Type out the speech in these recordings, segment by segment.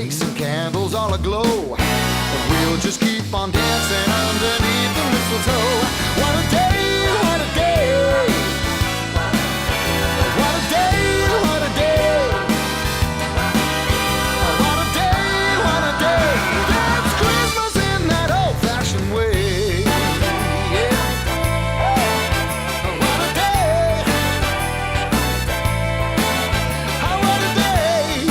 place and candles all aglow. But we'll just keep on dancing underneath the mistletoe. What a day, what a day. What a day, what a day. What a day, what a day. That's Christmas in that old-fashioned way. Yeah. What a day. What a day.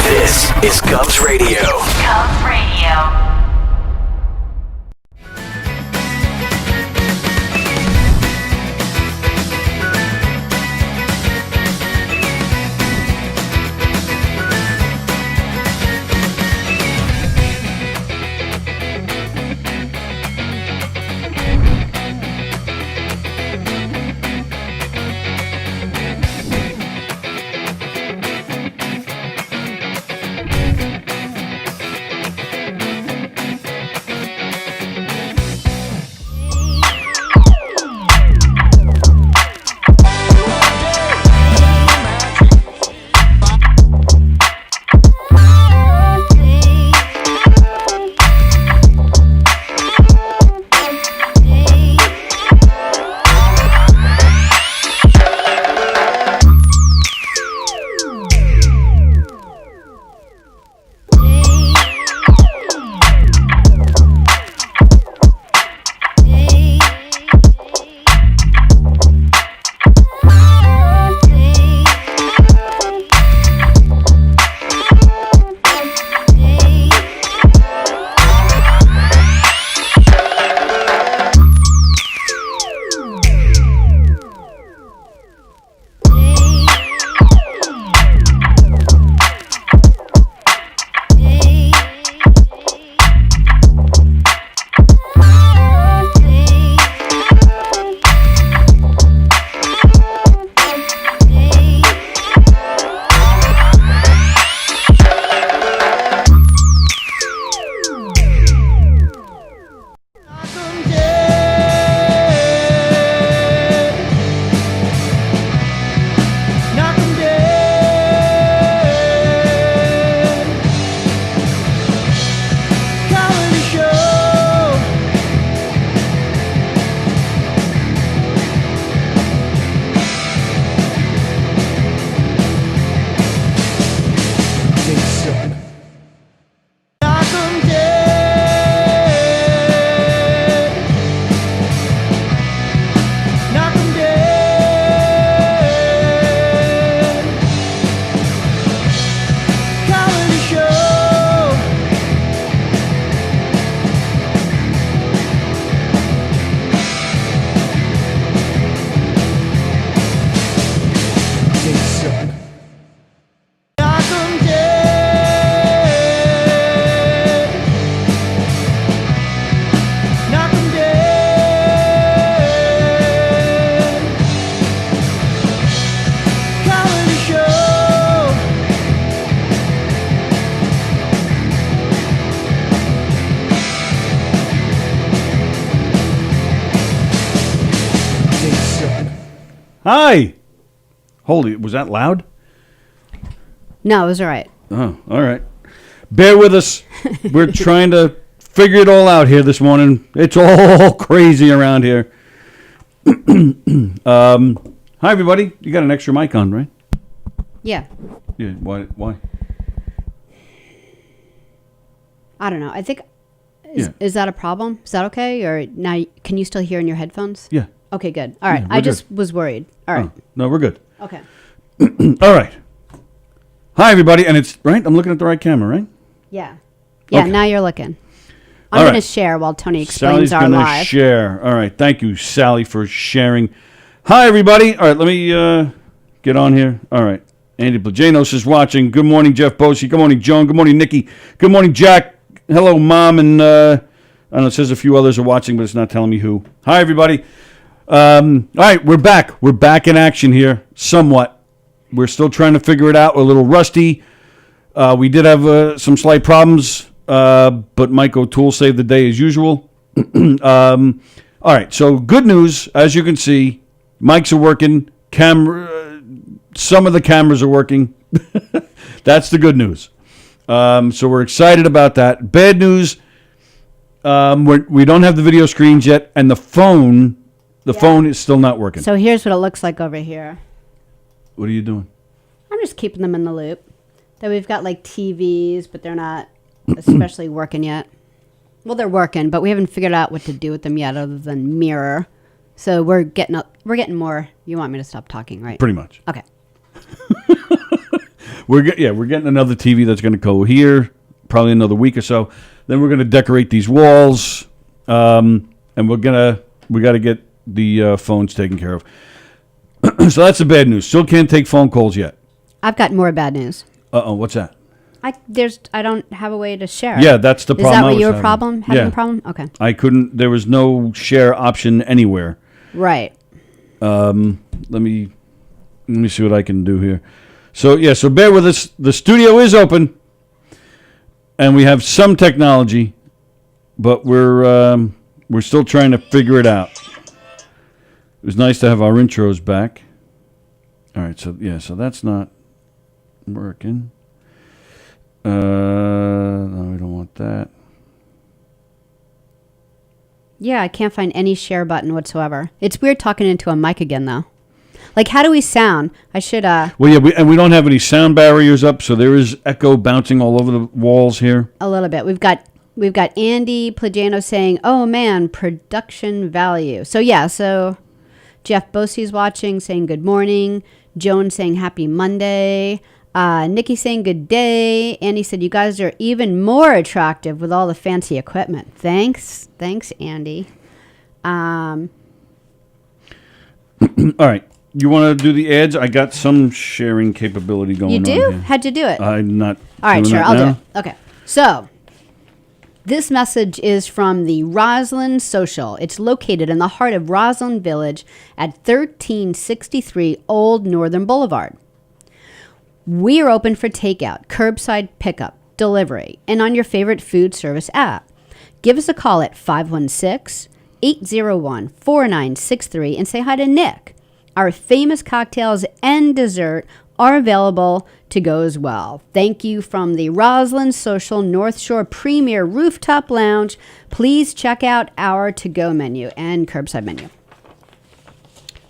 This is Cubs Radio. Cubs Radio. Hi. Holy, was that loud? No, it was all right. Oh, all right. Bear with us. We're trying to figure it all out here this morning. It's all crazy around here. Hi, everybody. You got an extra mic on, right? Yeah. Yeah. Why? I don't know. I think is that a problem? Is that okay? Or now can you still hear in your headphones? Yeah. Okay, good. All right. Yeah, I just was worried. All right. Oh, no, we're good. Okay. All right. Hi, everybody. And it's right. I'm looking at the right camera, right? Yeah. Yeah. Okay. Now you're looking. I'm All going to right. share while Tony explains Sallie's our gonna live. share. All right. Thank you, Sallie, for sharing. Hi, everybody. All right. Let me get on here. All right. Andy Plajanos is watching. Good morning, Jeff Bosey. Good morning, Joan. Good morning, Nikki. Good morning, Jack. Hello, Mom. And I don't know, it says a few others are watching, but it's not telling me who. Hi, everybody. All right. We're back. We're back in action here, somewhat. We're still trying to figure it out. We're a little rusty. We did have some slight problems, but Mike O'Toole saved the day as usual. All right. So good news. As you can see, mics are working. Some of the cameras are working. That's the good news. So we're excited about that. Bad news, we don't have the video screens yet, and the phone is still not working. So here's what it looks like over here. What are you doing? I'm just keeping them in the loop. That we've got like TVs, but they're not especially working yet. Well, they're working, but we haven't figured out what to do with them yet, other than mirror. So we're getting more. You want me to stop talking, right? Pretty much. Okay. We're getting another TV that's going to go here, probably another week or so. Then we're going to decorate these walls, and we got to get the phones taken care of. So that's the bad news. Still can't take phone calls yet. I've got more bad news. What's that? I don't have a way to share. Yeah, that's the problem. Is that what your problem? Having a problem? Okay. I couldn't. There was no share option anywhere. Right. Let me see what I can do here. So bear with us. The studio is open, and we have some technology, but we're still trying to figure it out. It was nice to have our intros back. All right, so that's not working. No, we don't want that. Yeah, I can't find any share button whatsoever. It's weird talking into a mic again, though. Like, how do we sound? I should, Well, yeah, we don't have any sound barriers up, so there is echo bouncing all over the walls here. A little bit. We've got Andy Plagano saying, oh, man, production value. So Jeff Bosey's watching, saying good morning. Joan saying happy Monday. Nikki saying good day. Andy said, you guys are even more attractive with all the fancy equipment. Thanks, Andy. All right. You want to do the ads? I got some sharing capability going on. You do? Here. How'd you do it? I'm not. All right, sure. I'll I'll do it. Okay. So, this message is from the Roslyn Social. It's located in the heart of Roslyn Village at 1363 Old Northern Boulevard. We are open for takeout, curbside pickup, delivery, and on your favorite food service app. Give us a call at 516-801-4963 and say hi to Nick. Our famous cocktails and dessert are available to go as well. Thank you from the Roslyn Social North Shore Premier Rooftop Lounge. Please check out our to-go menu and curbside menu.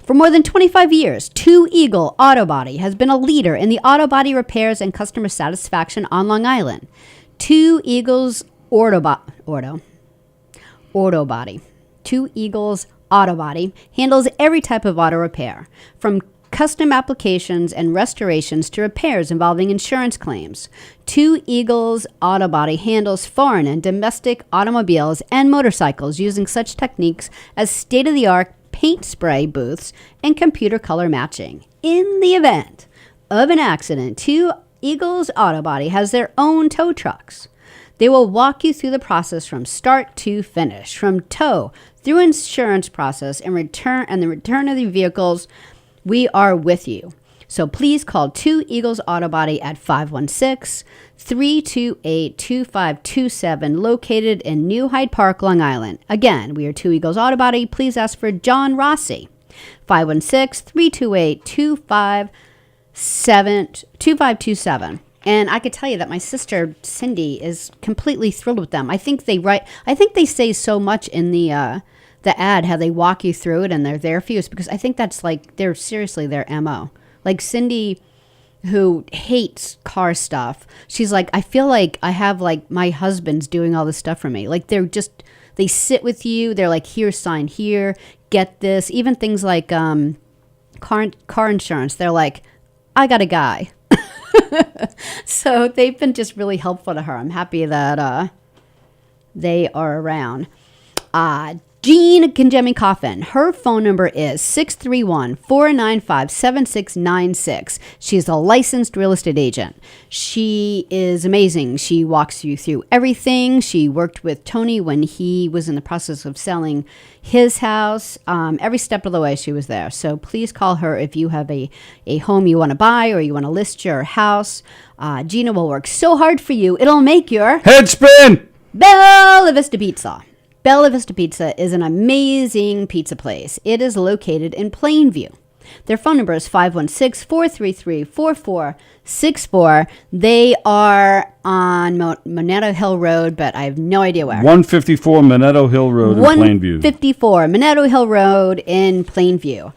For more than 25 years, Two Eagle Auto Body has been a leader in the auto body repairs and customer satisfaction on Long Island. Two Eagles Auto Body. Two Eagles Auto Body handles every type of auto repair, from custom applications and restorations to repairs involving insurance claims. Two Eagles Auto Body handles foreign and domestic automobiles and motorcycles using such techniques as state-of-the-art paint spray booths and computer color matching. In the event of an accident, Two Eagles Auto Body has their own tow trucks. They will walk you through the process from start to finish, from tow through insurance process and the return of the vehicles. We are with you. So please call Two Eagles Auto Body at 516-328-2527, located in New Hyde Park, Long Island. Again, we are Two Eagles Auto Body. Please ask for John Rossi. 516-328-2527. And I could tell you that my sister Cindy is completely thrilled with them. I think they say so much in the ad, how they walk you through it and they're there for you, because I think that's like their MO. Like Cindy, who hates car stuff, she's like, I feel like I have like my husband's doing all this stuff for me. Like they sit with you. They're like, here, sign here, get this. Even things like car insurance. They're like, I got a guy. So they've been just really helpful to her. I'm happy that they are around. Jean Conjemi Coffin. Her phone number is 631-495-7696. She's a licensed real estate agent. She is amazing. She walks you through everything. She worked with Tony when he was in the process of selling his house. Every step of the way she was there. So please call her if you have a home you want to buy or you want to list your house. Gina will work so hard for you, it'll make your head spin. Bella Vista Pizza. Bella Vista Pizza is an amazing pizza place. It is located in Plainview. Their phone number is 516-433-4464. They are on Monetto Hill Road, but I have no idea where. 154 Monetto Hill Road in Plainview. 154 Monetto Hill Road in Plainview.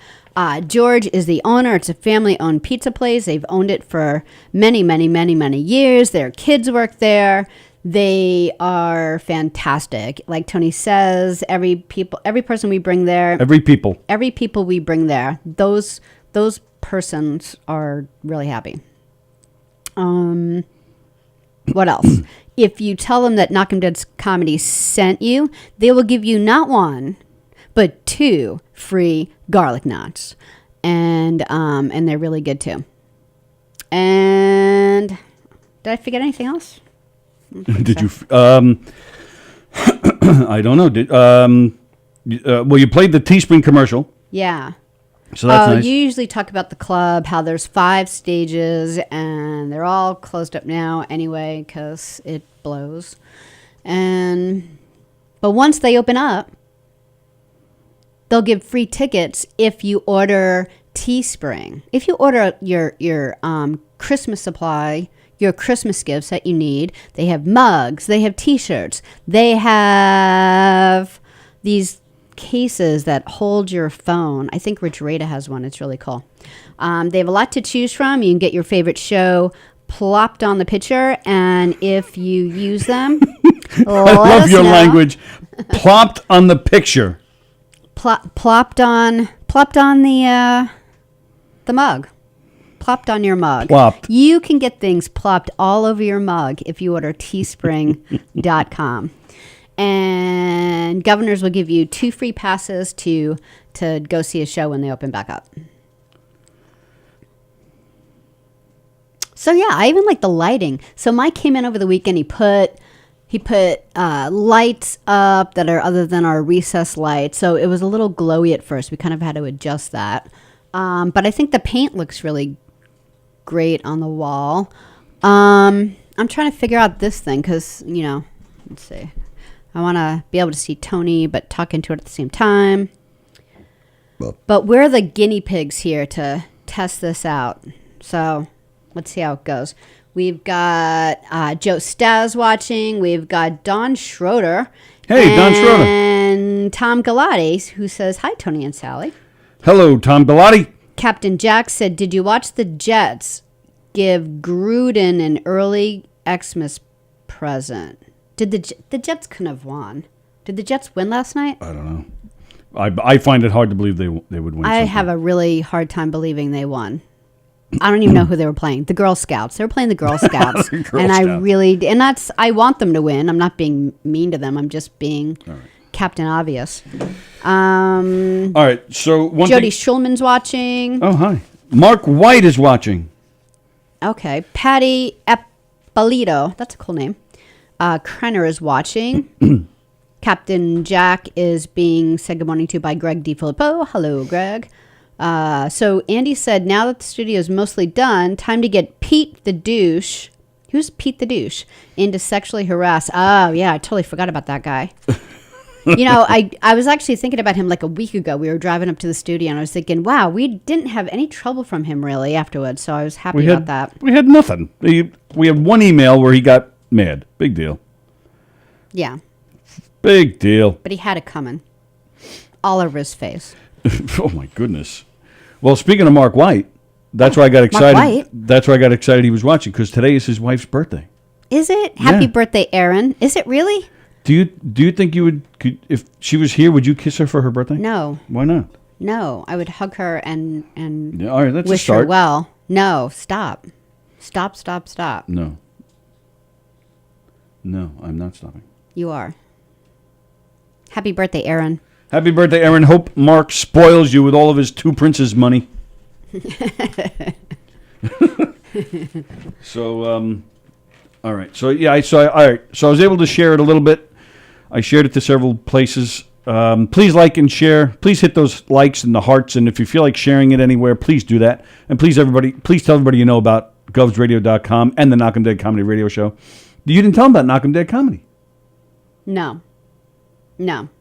George is the owner. It's a family-owned pizza place. They've owned it for many, many, many, many years. Their kids work there. They are fantastic. Like Tony says, every person we bring there, every people we bring there, those persons are really happy. What else? If you tell them that Knockem Dead's Comedy sent you, they will give you not one, but 2 free garlic knots, and they're really good too. And did I forget anything else? Did you? I don't know. Well, you played the Teespring commercial. Yeah. So that's nice. You usually talk about the club, how there's 5 stages, and they're all closed up now anyway because it blows. But once they open up, they'll give free tickets if you order Teespring. If you order your Christmas supply, your Christmas gifts that you need, they have mugs, they have T-shirts, they have these cases that hold your phone. I think Rich Rada has one. It's really cool. They have a lot to choose from. You can get your favorite show plopped on the picture, and if you use them, I love your language. Plopped on the picture. Plopped on the mug. Plopped on your mug. Plopped. You can get things plopped all over your mug if you order teespring.com. And Governors will give you 2 free passes to go see a show when they open back up. So yeah, I even like the lighting. So Mike came in over the weekend. He put lights up that are other than our recess lights. So it was a little glowy at first. We kind of had to adjust that. But I think the paint looks really great on the wall. I'm trying to figure out this thing because, let's see. I want to be able to see Tony but talk into it at the same time. But we're the guinea pigs here to test this out. So let's see how it goes. We've got Joe Staz watching. We've got Don Schroeder. Hey, Don Schroeder. And Tom Galati, who says, hi, Tony and Sally. Hello, Tom Galati. Captain Jack said, did you watch the Jets give Gruden an early Xmas present? Did the Jets couldn't have won? Did the Jets win last night? I don't know. I find it hard to believe they would win. I have a really hard time believing they won. I don't even know who they were playing. The Girl Scouts. They were playing the Girl Scouts. I want them to win. I'm not being mean to them. I'm just being Captain Obvious. All right. So Jody Schulman's watching. Oh, hi. Mark White is watching. Okay. Patty Eppolito. That's a cool name. Krenner is watching. Captain Jack is being said good morning to by Greg DiFilippo. Hello, Greg. So Andy said, now that the studio is mostly done, time to get Pete the douche. Who's Pete the douche? Into sexually harass. Oh, yeah, I totally forgot about that guy. I was actually thinking about him like a week ago. We were driving up to the studio, and I was thinking, wow, we didn't have any trouble from him really afterwards, so I was happy about that. We had nothing. We had one email where he got mad. Big deal. Yeah. Big deal. But he had it coming. All over his face. Oh, my goodness. Well, speaking of Mark White, that's why I got excited. Mark White? That's why I got excited he was watching, because today is his wife's birthday. Is it? Happy birthday, Erin. Is it really? Do you think you would, if she was here, would you kiss her for her birthday? No. Why not? No, I would hug her and yeah, all right, that's wish a start. her well. No, stop. Stop. No, I'm not stopping. You are. Happy birthday, Erin. Happy birthday, Erin. Hope Mark spoils you with all of his Two Princes money. So, all right. So, yeah, all right. So I was able to share it a little bit. I shared it to several places. Please like and share. Please hit those likes and the hearts. And if you feel like sharing it anywhere, please do that. And please tell everybody you know about govsradio.com and the Knockem Dead Comedy Radio Show. You didn't tell them about Knockem Dead Comedy. No,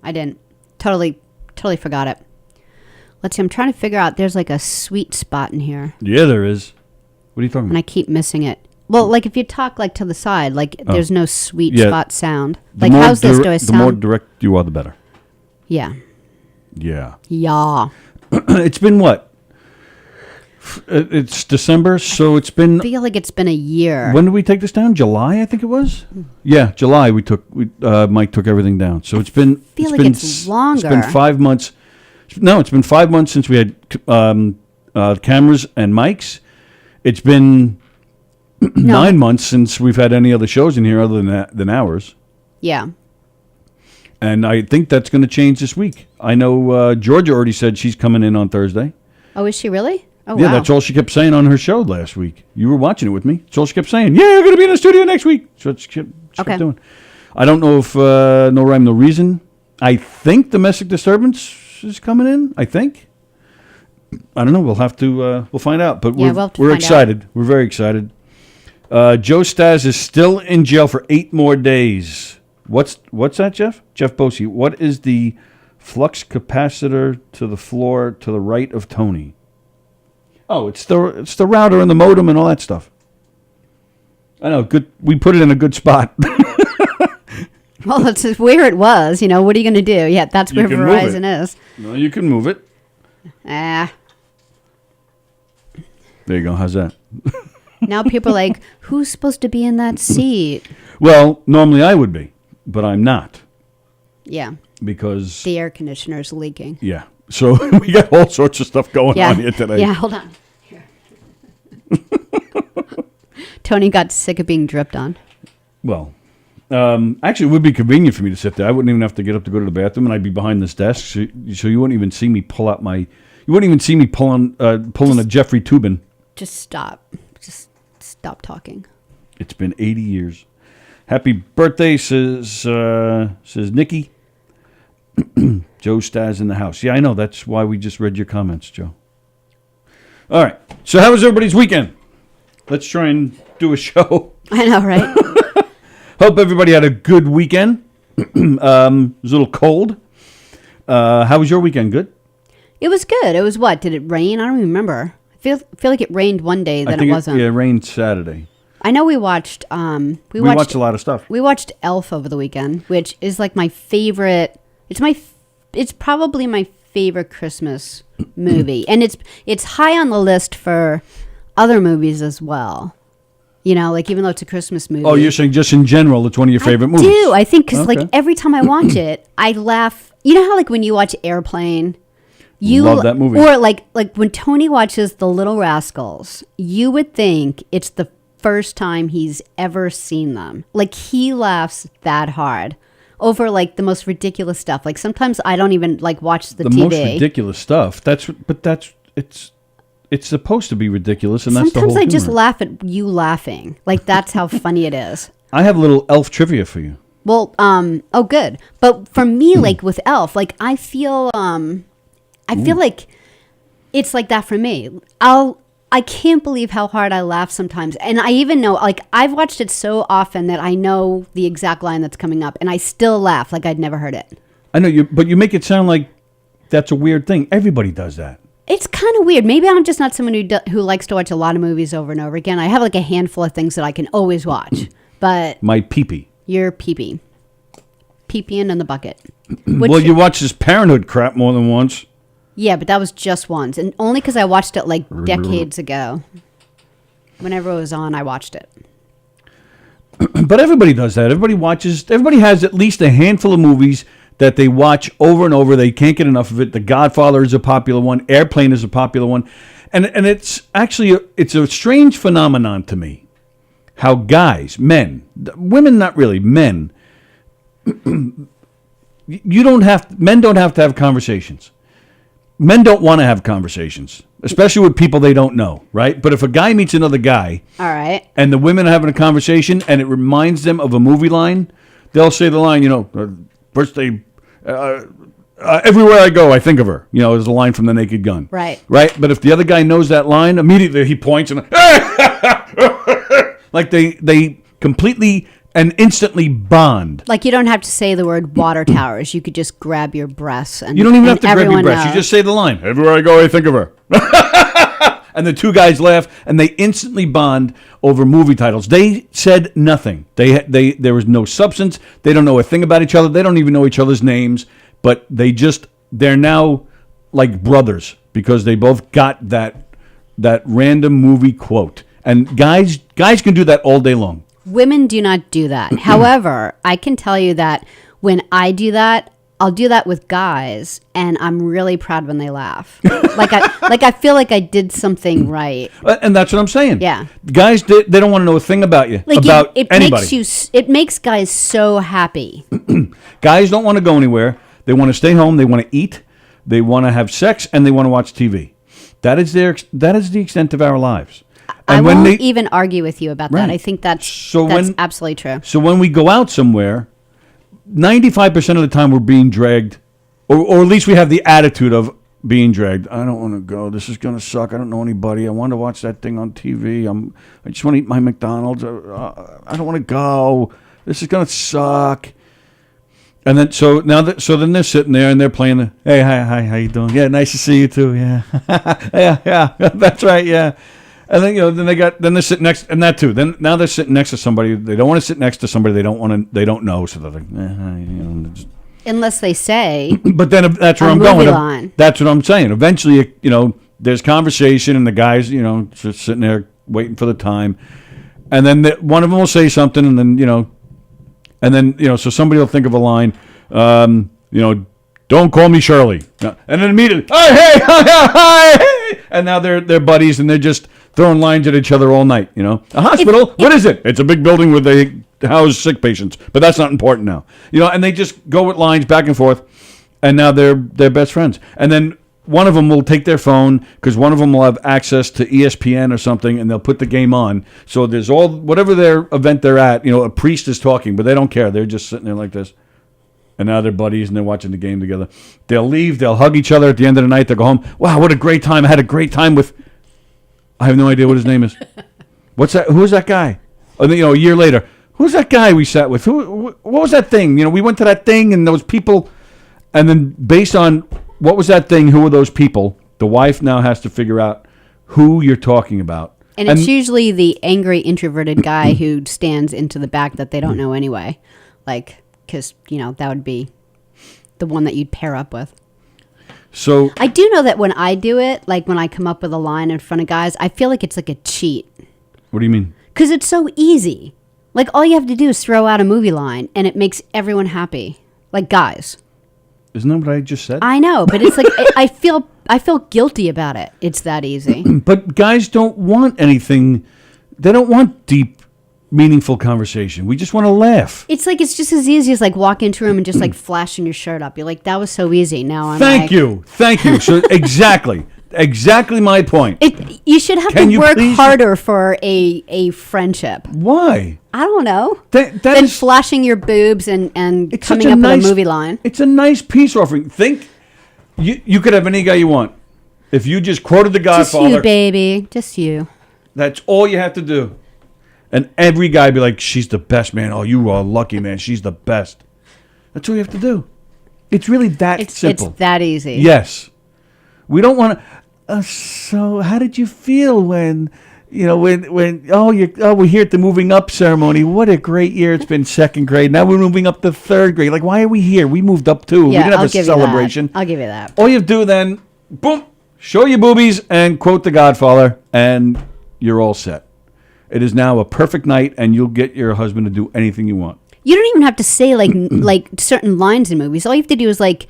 I didn't. Totally forgot it. Let's see. I'm trying to figure out. There's like a sweet spot in here, Yeah, there is. What are you talking and I about? keep missing it. Well, like if you talk like to the side, like there's no sweet Yeah. spot sound. The Like more how's this? Do I The more sound? direct you are, the better. Yeah. Yeah. Yeah. It's been what? It's December, so it's been. I feel like it's been a year. When did we take this down? July, I think it was. Yeah, July. Mike took everything down. So it's been. feel like been it's It's longer. been 5 months. No, it's been 5 months since we had cameras and mics. It's been 9 months since we've had any other shows in here other than ours. Yeah. And I think that's going to change this week. I know Georgia already said she's coming in on Thursday. Oh, is she really? Oh, Yeah, wow. that's all she kept saying on her show last week. You were watching it with me. That's all she kept saying. Yeah, you're going to be in the studio next week. That's what she kept Okay. doing. I don't know if no rhyme, no reason. I think Domestic Disturbance is coming in. I think. I don't know. We'll have to. We'll find out. But Yeah, we'll have to we're find out. excited. We're very excited. Joe Stas is still in jail for 8 more days. What's that, Jeff? Jeff Bosey. What is the flux capacitor to the floor to the right of Tony? Oh, it's the router and the modem and all that stuff. I know. Good. We put it in a good spot. Well, it's just where it was. You know, what are you going to do? Yeah, that's You where can move Verizon is. No, you can move it. Ah. There you go. How's that? Now people are like, who's supposed to be in that seat? Well, normally I would be, but I'm not Yeah. because The air conditioner's leaking. yeah. So we got all sorts of stuff going Yeah. on here today. Yeah, hold on. Here. Tony got sick of being dripped on. Well, actually, it would be convenient for me to sit there. I wouldn't even have to get up to go to the bathroom, and I'd be behind this desk, so you wouldn't even see me pull out my. You wouldn't even see me pulling a Jeffrey Tubin. Just stop. Just stop talking. It's been 80 years. Happy birthday, says Nikki. Joe Stas in the house. Yeah, I know. That's why we just read your comments, Joe. All right. So how was everybody's weekend? Let's try and do a show. I know, right? Hope everybody had a good weekend. It was a little cold. How was your weekend? Good? It was good. It was what? Did it rain? I don't even remember. I feel like it rained one day, then it wasn't. Yeah, it rained Saturday. I know we watched. We watched a lot of stuff. We watched Elf over the weekend, which is like my favorite. It's probably my favorite Christmas movie, and it's high on the list for other movies as well. You know, like even though it's a Christmas movie. Oh, you're saying just in general, it's one of your favorite movies? I do. I think because Okay. like every time I watch it, I laugh. You know how like when you watch Airplane, you Love that movie. or like when Tony watches The Little Rascals, you would think it's the first time he's ever seen them. Like he laughs that hard over like the most ridiculous stuff. Like sometimes I don't even like watch the TV. Most ridiculous stuff. It's supposed to be ridiculous, and that's the whole Sometimes I just humor. laugh at you laughing. Like that's how funny it is. I have a little Elf trivia for you. Well, oh, good. But for me, like with Elf, like I feel like it's like that for me. I can't believe how hard I laugh sometimes, and I even know, like I've watched it so often that I know the exact line that's coming up, and I still laugh like I'd never heard it. I know you, but you make it sound like that's a weird thing. Everybody does that. It's kind of weird. Maybe I'm just not someone who likes to watch a lot of movies over and over again. I have like a handful of things that I can always watch, but My pee-pee. you're peeping in the bucket. Well, you watch this Parenthood crap more than once. Yeah, but that was just once, and only because I watched it like decades ago. Whenever it was on, I watched it. But everybody does that. Everybody has at least a handful of movies that they watch over and over. They can't get enough of it. The Godfather is a popular one. Airplane is a popular one. And it's actually, it's a strange phenomenon to me. How guys, men, women not really, men, men don't have to have conversations. Men don't want to have conversations, especially with people they don't know, right? But if a guy meets another guy, All right. and the women are having a conversation, and it reminds them of a movie line, they'll say the line, first they, everywhere I go, I think of her. Is a line from The Naked Gun. Right. Right? But if the other guy knows that line, immediately he points and like they completely and instantly bond. Like you don't have to say the word water towers. You could just grab your breasts. And You don't even have to grab your everyone breasts. You knows. just say the line. Everywhere I go, I think of her. And the two guys laugh, and they instantly bond over movie titles. They said nothing. There was no substance. They don't know a thing about each other. They don't even know each other's names. But they're now like brothers because they both got that random movie quote. And guys can do that all day long. Women do not do that. However, I can tell you that when I do that, I'll do that with guys, and I'm really proud when they laugh. I feel like I did something right. And that's what I'm saying. Yeah. Guys, they don't want to know a thing about you, about it anybody. It makes guys so happy. Guys don't want to go anywhere. They want to stay home. They want to eat. They want to have sex, and they want to watch TV. That is the extent of our lives. I And won't even argue with you about Right. that. I think that's absolutely true. So when we go out somewhere, 95% of the time we're being dragged, or at least we have the attitude of being dragged. I don't want to go. This is going to suck. I don't know anybody. I want to watch that thing on TV. I just want to eat my McDonald's. I don't want to go. This is going to suck. And then then they're sitting there and they're playing the, hey, hi, how you doing? Yeah, nice to see you too. Yeah. yeah, that's right. Yeah. And then they're sitting next, and that too. Then now they're sitting next to somebody. They don't want to sit next to somebody they don't know. So they're like, just. Unless they say. But then that's where a I'm movie going. line. That's what I'm saying. Eventually, there's conversation, and the guys, just sitting there waiting for the time, and then one of them will say something, and then so somebody will think of a line, don't call me Shirley, and then immediately, hey, hi, and now they're buddies, and they're just throwing lines at each other all night. A hospital. What is it? It's a big building where they house sick patients, but that's not important now. And they just go with lines back and forth, and now they're best friends. And then one of them will take their phone because one of them will have access to ESPN or something, and they'll put the game on. So there's whatever their event they're at. A priest is talking, but they don't care. They're just sitting there like this. And now they're buddies, and they're watching the game together. They'll leave. They'll hug each other at the end of the night. They'll go home. Wow, what a great time. I had a great time with... I have no idea what his name is. What's that? Who's that guy? A year later. Who's that guy we sat with? What was that thing? We went to that thing, and those people... And then based on what was that thing, who were those people, the wife now has to figure out who you're talking about. And it's usually the angry, introverted guy who stands into the back that they don't know anyway. Because, that would be the one that you'd pair up with. So I do know that when I do it, like when I come up with a line in front of guys, I feel like it's like a cheat. What do you mean? Because it's so easy. Like all you have to do is throw out a movie line and it makes everyone happy. Like guys. Isn't that what I just said? I know, but it's like I feel guilty about it. It's that easy. But guys don't want anything. They don't want deep, meaningful conversation. We just want to laugh. It's just as easy as like walk into a room and just like flashing your shirt up. You're like, that was so easy. Now I'm Thank you. So exactly my point. You should have to work harder for a friendship. Why? I don't know. That is flashing your boobs and coming up with a movie line. It's a nice peace offering. Think you could have any guy you want. If you just quoted The Godfather. Just you, baby. Just you. That's all you have to do. And every guy be like, she's the best, man. Oh, you are lucky, man. She's the best. That's all you have to do. It's really that simple. It's that easy. Yes. We don't want to. So how did you feel when we're here at the moving up ceremony. What a great year it's been, second grade. Now we're moving up to third grade. Like, why are we here? We moved up too. Yeah, we didn't have a celebration. I'll give you that. All you have to do then, boom, show your boobies and quote The Godfather, and you're all set. It is now a perfect night, and you'll get your husband to do anything you want. You don't even have to say like certain lines in movies. All you have to do is like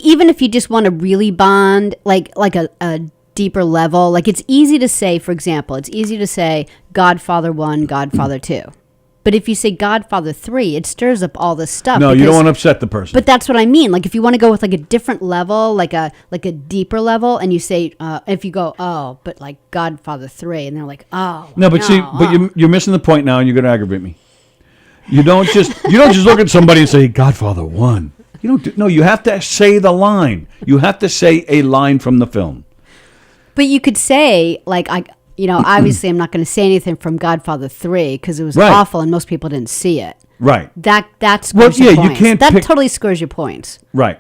even if you just want to really bond, like a deeper level, like it's easy to say, for example, it's easy to say Godfather 1, Godfather 2. But if you say Godfather 3, it stirs up all this stuff. No, you don't want to upset the person. But that's what I mean. Like if you want to go with like a different level, like a deeper level, and you say, if you go, oh, but like Godfather 3, and they're like, oh. No, but you're missing the point now, and you're going to aggravate me. You don't just look at somebody and say Godfather 1. You have to say the line. You have to say a line from the film. But you could say, like, obviously I'm not going to say anything from Godfather 3 because it was awful and most people didn't see it. Right. That scores Well, your yeah, you points. can't That pick- totally scores your points. Right.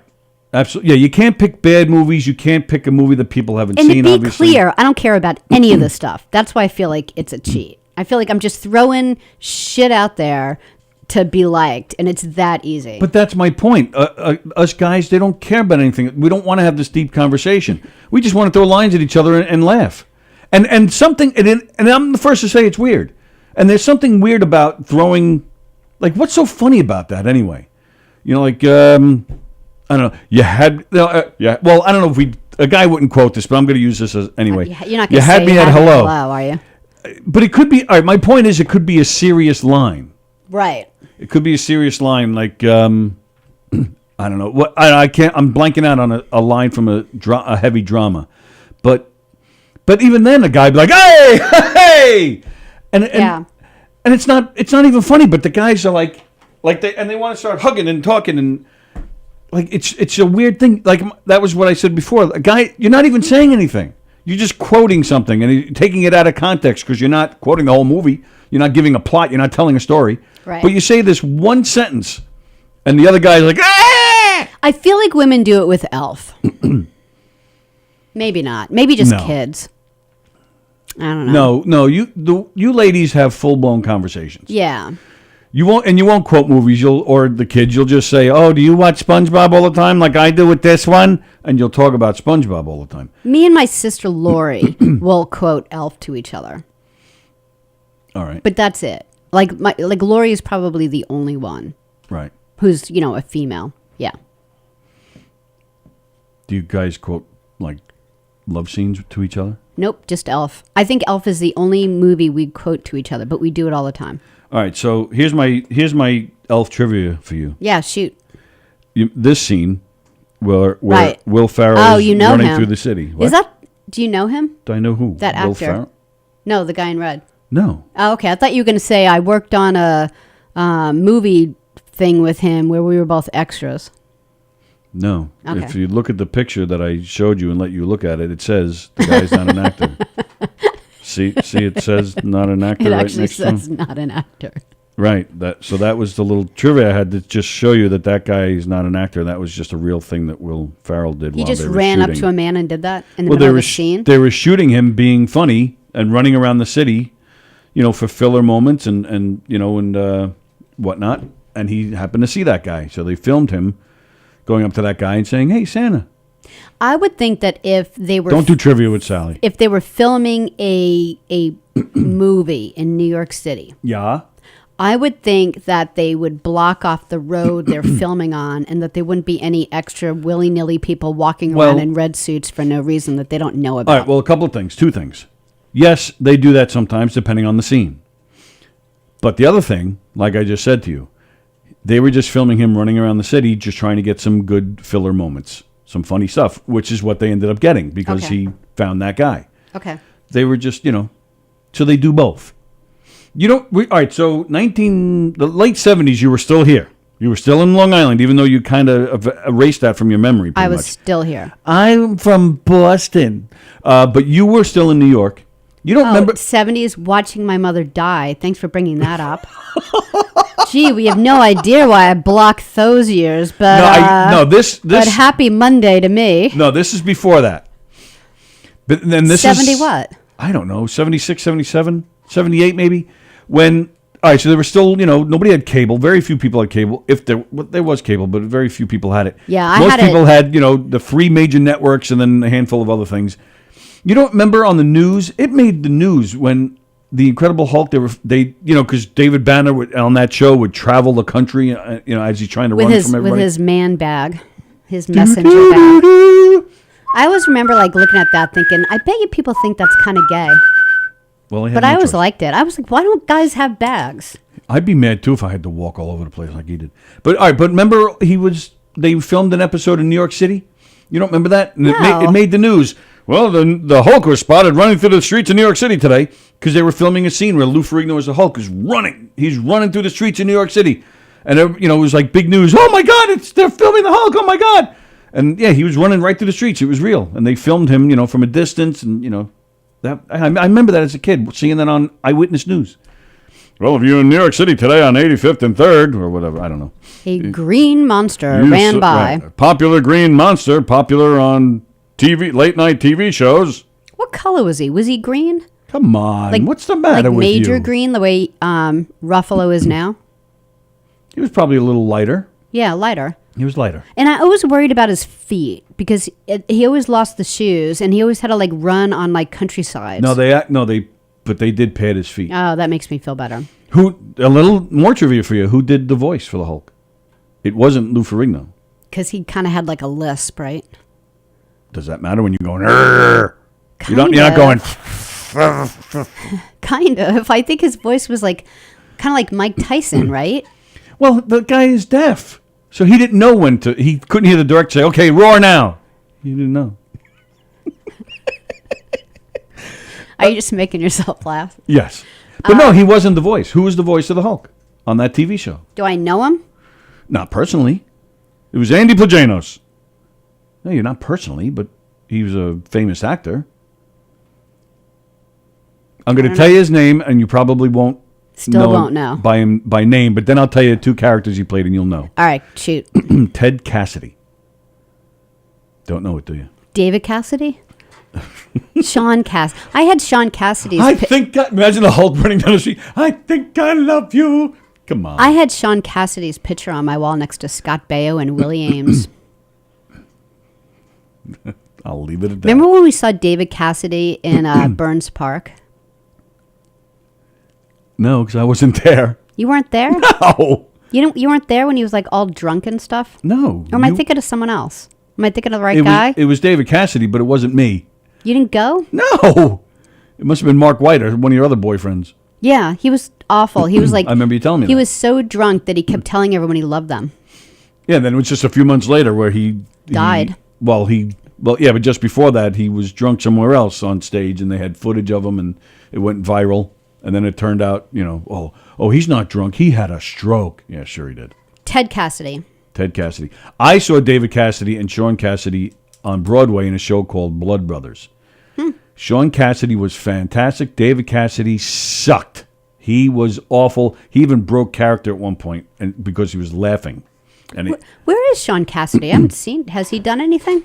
Absolutely. Yeah, you can't pick bad movies. You can't pick a movie that people haven't And seen, to be obviously. clear, I don't care about any of this stuff. That's why I feel like it's a cheat. I feel like I'm just throwing shit out there to be liked, and it's that easy. But that's my point. Us guys, they don't care about anything. We don't want to have this deep conversation. We just want to throw lines at each other and laugh. And something, and I'm the first to say it's weird. And there's something weird about throwing, like, what's so funny about that anyway? You know, like, I don't know. You had, yeah. Well, I don't know if a guy wouldn't quote this, but I'm going to use this as anyway. You're not You going to had say me you at had me hello. are you? But it could be. All right. My point is, it could be a serious line. Right. It could be a serious line, like I don't know what. I can't. I'm blanking out on a line from a heavy drama, but even then, a guy would be like, "Hey, hey," and Yeah. and it's not even funny. But the guys are like they want to start hugging and talking and like it's a weird thing. Like that was what I said before. A guy, you're not even saying anything. You're just quoting something and you're taking it out of context because you're not quoting the whole movie. You're not giving a plot. You're not telling a story. Right. But you say this one sentence, and the other guy's like, "Ah!" I feel like women do it with Elf. Maybe not. Maybe just No. kids. I don't know. No. You ladies have full blown conversations. Yeah. You won't quote movies. Or the kids. You'll just say, "Oh, do you watch SpongeBob all the time, like I do with this one?" And you'll talk about SpongeBob all the time. Me and my sister Lori will quote Elf to each other. All right. But that's it. Like Lori is probably the only one Right. who's, a female. Yeah. Do you guys quote like love scenes to each other? Nope, just Elf. I think Elf is the only movie we quote to each other, but we do it all the time. All right. So here's my Elf trivia for you. Yeah, shoot. This scene where Right. Will Ferrell Oh, is you know running him. through the city. What? Do you know him? Do I know who? That Will actor. Ferrell? No, the guy in red. No. Oh, okay. I thought you were going to say I worked on a movie thing with him where we were both extras. No. Okay. If you look at the picture that I showed you and let you look at it, it says the guy's not an actor. See, it says not an actor It right actually next to says him. not an actor. Right. So that was the little trivia I had to just show you that guy is not an actor. That was just a real thing that Will Ferrell did He while just they were ran up shooting. to a man and did that in the Well, middle of the scene. they were shooting him being funny and running around the city, for filler moments and whatnot. And he happened to see that guy, so they filmed him going up to that guy and saying, "Hey, Santa." I would think that if they were Don't do trivia with Sallie. if they were filming a movie in New York City, Yeah. I would think that they would block off the road they're filming on and that there wouldn't be any extra willy-nilly people walking around Well- in red suits for no reason that they don't know about. All right, well, a couple of things. Two things. Yes, they do that sometimes depending on the scene. But the other thing, like I just said to you, they were just filming him running around the city just trying to get some good filler moments, some funny stuff, which is what they ended up getting because Okay. he found that guy. Okay. They were just, so they do both. All right, so the late 70s, you were still here. You were still in Long Island, even though you kind of erased that from your memory pretty I was much. still here. I'm from Boston. But you were still in New York. You don't remember? 70s, watching my mother die. Thanks for bringing that up. Gee, we have no idea why I blocked those years, but this but happy Monday to me. No, this is before that. But then this 70 is what? I don't know, 76, 77, 78 maybe. When all right, so there were still, nobody had cable. Very few people had cable. If there was cable, but very few people had it. Yeah, I Most had it. people had, the three major networks and then a handful of other things. You don't remember on the news? It made the news when the Incredible Hulk. Because David Banner on that show would travel the country, as he's trying to run from everybody. With his man bag, his messenger bag. I always remember looking at that thinking, I bet you people think that's kind of gay. Well, he had But no I always choice. liked it. I was like, why don't guys have bags? I'd be mad too if I had to walk all over the place like he did. But all right, but remember they filmed an episode in New York City? You don't remember that? And No. it made the news. Well, the Hulk was spotted running through the streets of New York City today because they were filming a scene where Lou Ferrigno as the Hulk is running. He's running through the streets of New York City. And it was like big news. Oh my God, they're filming the Hulk. Oh my God. And yeah, he was running right through the streets. It was real. And they filmed him, from a distance and, that I remember that as a kid, seeing that on Eyewitness News. Well, if you're in New York City today on 85th and 3rd, or whatever, I don't know. A green monster You ran s- by. right. Popular green monster, popular on TV, late night TV shows. What color was he? Was he green? Come on, what's the matter Like with you? major green, the way Ruffalo is now? He was probably a little lighter. Yeah, lighter. He was lighter. And I always worried about his feet because he always lost the shoes, and he always had to like run on like countrysides. But they did pad his feet. Oh, that makes me feel better. A little more trivia for you. Who did the voice for the Hulk? It wasn't Lou Ferrigno. Because he kind of had like a lisp, right? Does that matter when you're going? "Arr"? You're not Kind going. Kind of. I think his voice was like kind of like Mike Tyson, right? Well, the guy is deaf, so he didn't know when to. He couldn't hear the director say, "Okay, roar now." He didn't know. Are you just making yourself laugh? Yes, but no, he wasn't the voice. Who was the voice of the Hulk on that TV show? Do I know him? Not personally. It was Andy Plajanos. No, you're not personally, but he was a famous actor. I'm going to tell you his name, and you probably won't. Still won't know. by name, but then I'll tell you 2 characters he played, and you'll know. All right, shoot. Ted Cassidy. Don't know it, do you? David Cassidy? Sean Cass. I had Sean Cassidy's. Imagine the Hulk running down the street. I think I love you. Come on. I had Sean Cassidy's picture on my wall next to Scott Baio and Willie Ames. I'll leave it at that. Remember when we saw David Cassidy in Burns Park? No, because I wasn't there. You weren't there? No. You weren't there when he was like all drunk and stuff? No. Or am I thinking of someone else? Am I thinking of the right guy? It was David Cassidy, but it wasn't me. You didn't go? No. It must have been Mark White or one of your other boyfriends. Yeah, he was awful. He was like, I remember you telling me he that. was so drunk that he kept telling everyone he loved them. Yeah, then it was just a few months later where he Died. But just before that, he was drunk somewhere else on stage, and they had footage of him, and it went viral. And then it turned out, he's not drunk. He had a stroke. Yeah, sure he did. Ted Cassidy. Ted Cassidy. I saw David Cassidy and Sean Cassidy on Broadway in a show called Blood Brothers. Sean Cassidy was fantastic. David Cassidy sucked. He was awful. He even broke character at one point because he was laughing. And Where is Sean Cassidy? I haven't seen. Has he done anything?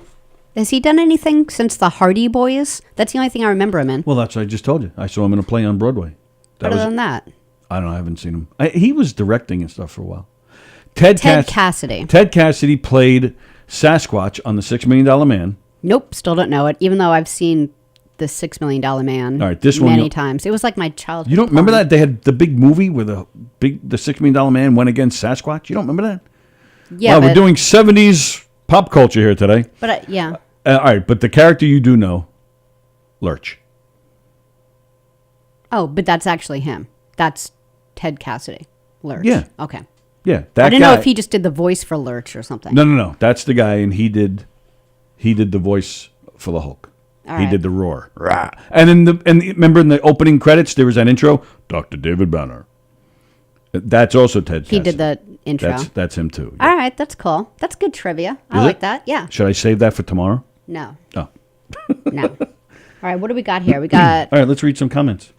Has he done anything since the Hardy Boys? That's the only thing I remember him in. well, that's what I just told you. I saw him in a play on Broadway. Other than that, I don't know. I haven't seen him. He was directing and stuff for a while. Ted Cassidy. Ted Cassidy played Sasquatch on The $6 Million Man. Nope, still don't know it. Even though I've seen the $6 Million Man All right, this one many you'll- times. It was like my childhood. You don't remember porn. that? They had the big movie where the $6 Million Man went against Sasquatch. You don't remember that? Yeah, Wow, but, we're doing 70s pop culture here today. But yeah, All right, but the character you do know, Lurch. oh, but that's actually him. That's Ted Cassidy. Lurch. Yeah. Okay. Yeah, that I didn't guy. know if he just did the voice for Lurch or something. No. That's the guy, and he did the voice for the Hulk. All He right. did the roar. Rah. And remember in the opening credits there was that intro, Dr. David Banner. That's also Ted Cassidy. He did the intro. That's him too. All right, that's cool. That's good trivia. I Is like it? that. Yeah. Should I save that for tomorrow? No. Oh. No. All right, what do we got here? We got All right, let's read some comments.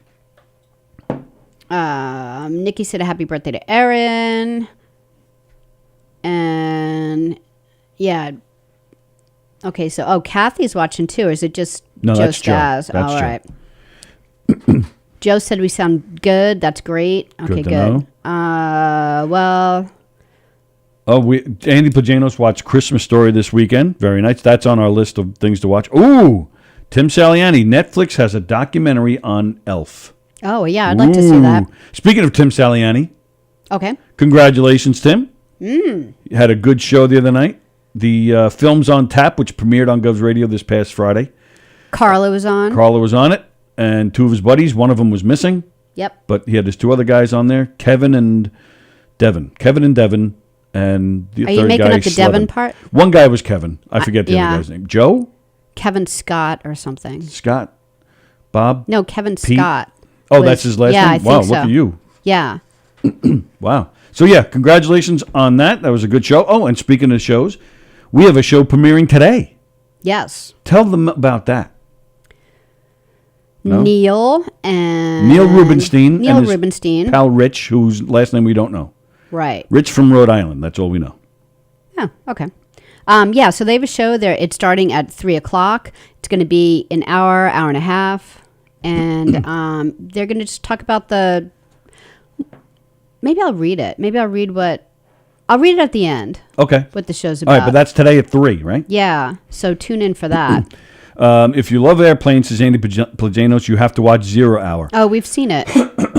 Nikki said a happy birthday to Erin. And yeah. Okay, so Kathy's watching too, or is it just No, Joe that's Joe. Stas? That's All Joe. right. Joe said we sound good. That's great. Okay, Good to good. know. Well, Andy Plajanos watched Christmas Story this weekend. Very nice. That's on our list of things to watch. Ooh, Tim Saliani. Netflix has a documentary on Elf. oh yeah, I'd like to see that. Ooh. Speaking of Tim Saliani, Okay. congratulations, Tim. You had a good show the other night. The Film's on Tap, which premiered on Gov's Radio this past Friday. Carla was on. Carla was on it, and 2 of his buddies. One of them was missing, Yep. but he had his 2 other guys on there, Kevin and Devin. And the Are you third making guy, up the Devin Slevin. part? One guy was Kevin. I forget the yeah. other guy's name. Joe? Kevin Scott or something. Scott? Bob? No, Kevin Pete? Scott. Oh, was- that's his last yeah, name? I think Wow, so. look at you. Yeah. Wow. So, yeah, congratulations on that. That was a good show. Oh, and speaking of shows, we have a show premiering today. Yes. Tell them about that. No? Neil and Neil Rubenstein. Neil and his Rubenstein. pal Rich, whose last name we don't know. Right. Rich from Rhode Island. That's all we know. Oh, okay. Yeah, so they have a show there. It's starting at 3:00. It's going to be an hour and a half. And they're going to just talk about the... Maybe I'll read it. I'll read it at the end. Okay. What the show's All about. right, but that's today at 3, right? Yeah, so tune in for that. If you love airplanes, says Andy Plajanos, you have to watch 0 Hour. Oh, we've seen it.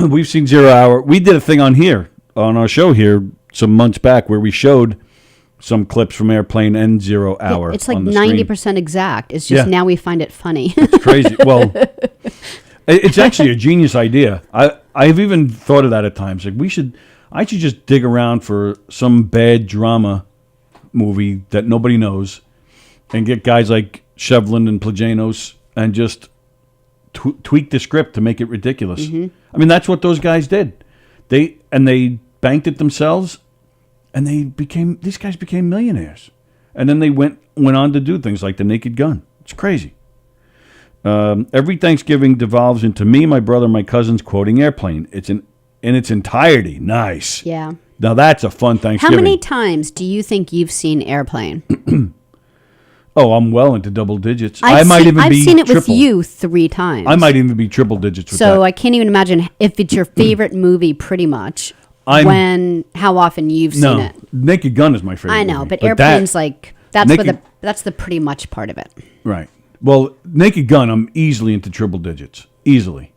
We've seen 0 Hour. We did a thing on our show here, some months back, where we showed some clips from Airplane and 0 Hour. It's like on the 90% exact. It's just now we find it funny. It's crazy. Well, it's actually a genius idea. I've even thought of that at times. Like I should just dig around for some bad drama movie that nobody knows, and get guys like Shevlin and Plajanos and just tweak the script to make it ridiculous. Mm-hmm. I mean, that's what those guys did. They banked it themselves, and these guys became millionaires. And then they went on to do things like The Naked Gun. It's crazy. Every Thanksgiving devolves into me, my brother, my cousins quoting Airplane. It's in its entirety. Nice. Yeah. Now that's a fun How Thanksgiving. many times do you think you've seen Airplane? Oh, I'm well into double digits. I've seen it with triple. you 3 times. I might even be triple digits with So that. I can't even imagine if it's your favorite movie, pretty much. How often you've seen it. Naked Gun is my favorite. I know, movie. but Airplane's that's Naked- that's the pretty much part of it. Right. Well, Naked Gun, I'm easily into triple digits, easily.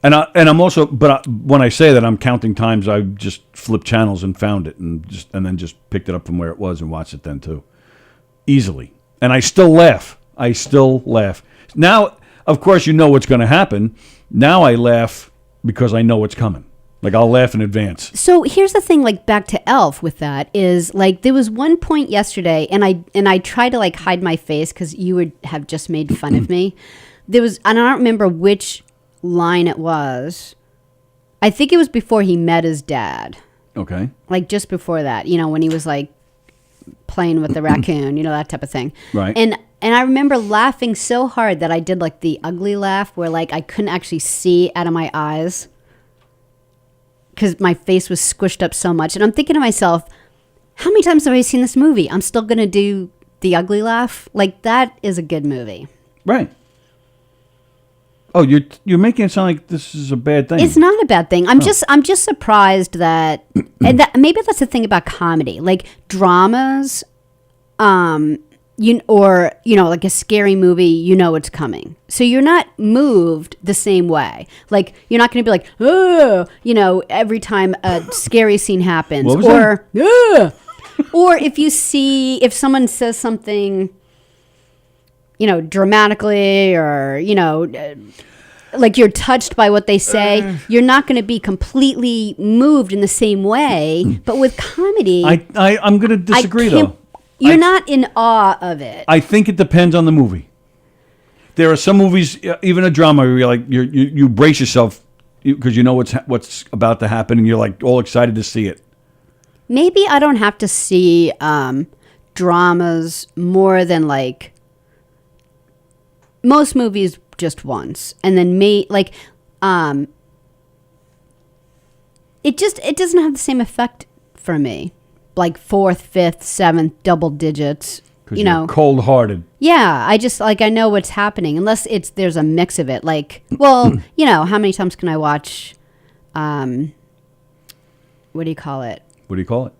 And I'm also, when I say that, I'm counting times I just flipped channels and found it, and then just picked it up from where it was and watched it then too, easily. And I still laugh. Now, of course, you know what's going to happen. Now I laugh because I know what's coming. Like, I'll laugh in advance. So here's the thing, like, back to Elf with that is, like, there was one point yesterday, and I tried to, like, hide my face because you would have just made fun of me. And I don't remember which line it was. I think it was before he met his dad. Okay. Like, just before that, when he was, like, playing with the raccoon, that type of thing. Right. And I remember laughing so hard that I did, like, the ugly laugh where, like, I couldn't actually see out of my eyes because my face was squished up so much. And I'm thinking to myself, how many times have I seen this movie? I'm still going to do the ugly laugh. Like, that is a good movie. Right. Oh, you're making it sound like this is a bad thing. It's not a bad thing. I'm just surprised that, and that maybe that's the thing about comedy, like dramas, like a scary movie, it's coming, so you're not moved the same way. Like, you're not going to be like, oh, every time a scary scene happens, What was or or if someone says something, dramatically, or, like you're touched by what they say, you're not going to be completely moved in the same way. But with comedy, I'm going to disagree, though. You're not in awe of it. I think it depends on the movie. There are some movies, even a drama, where you're like, you brace yourself because you know what's about to happen, and you're like all excited to see it. Maybe I don't have to see dramas more than, like, most movies just once, and then it doesn't have the same effect for me, like 4th, 5th, 7th, double digits. You're cold-hearted. Yeah, I just, like, I know what's happening, unless there's a mix of it. Like, well, how many times can I watch? What do you call it? What do you call it?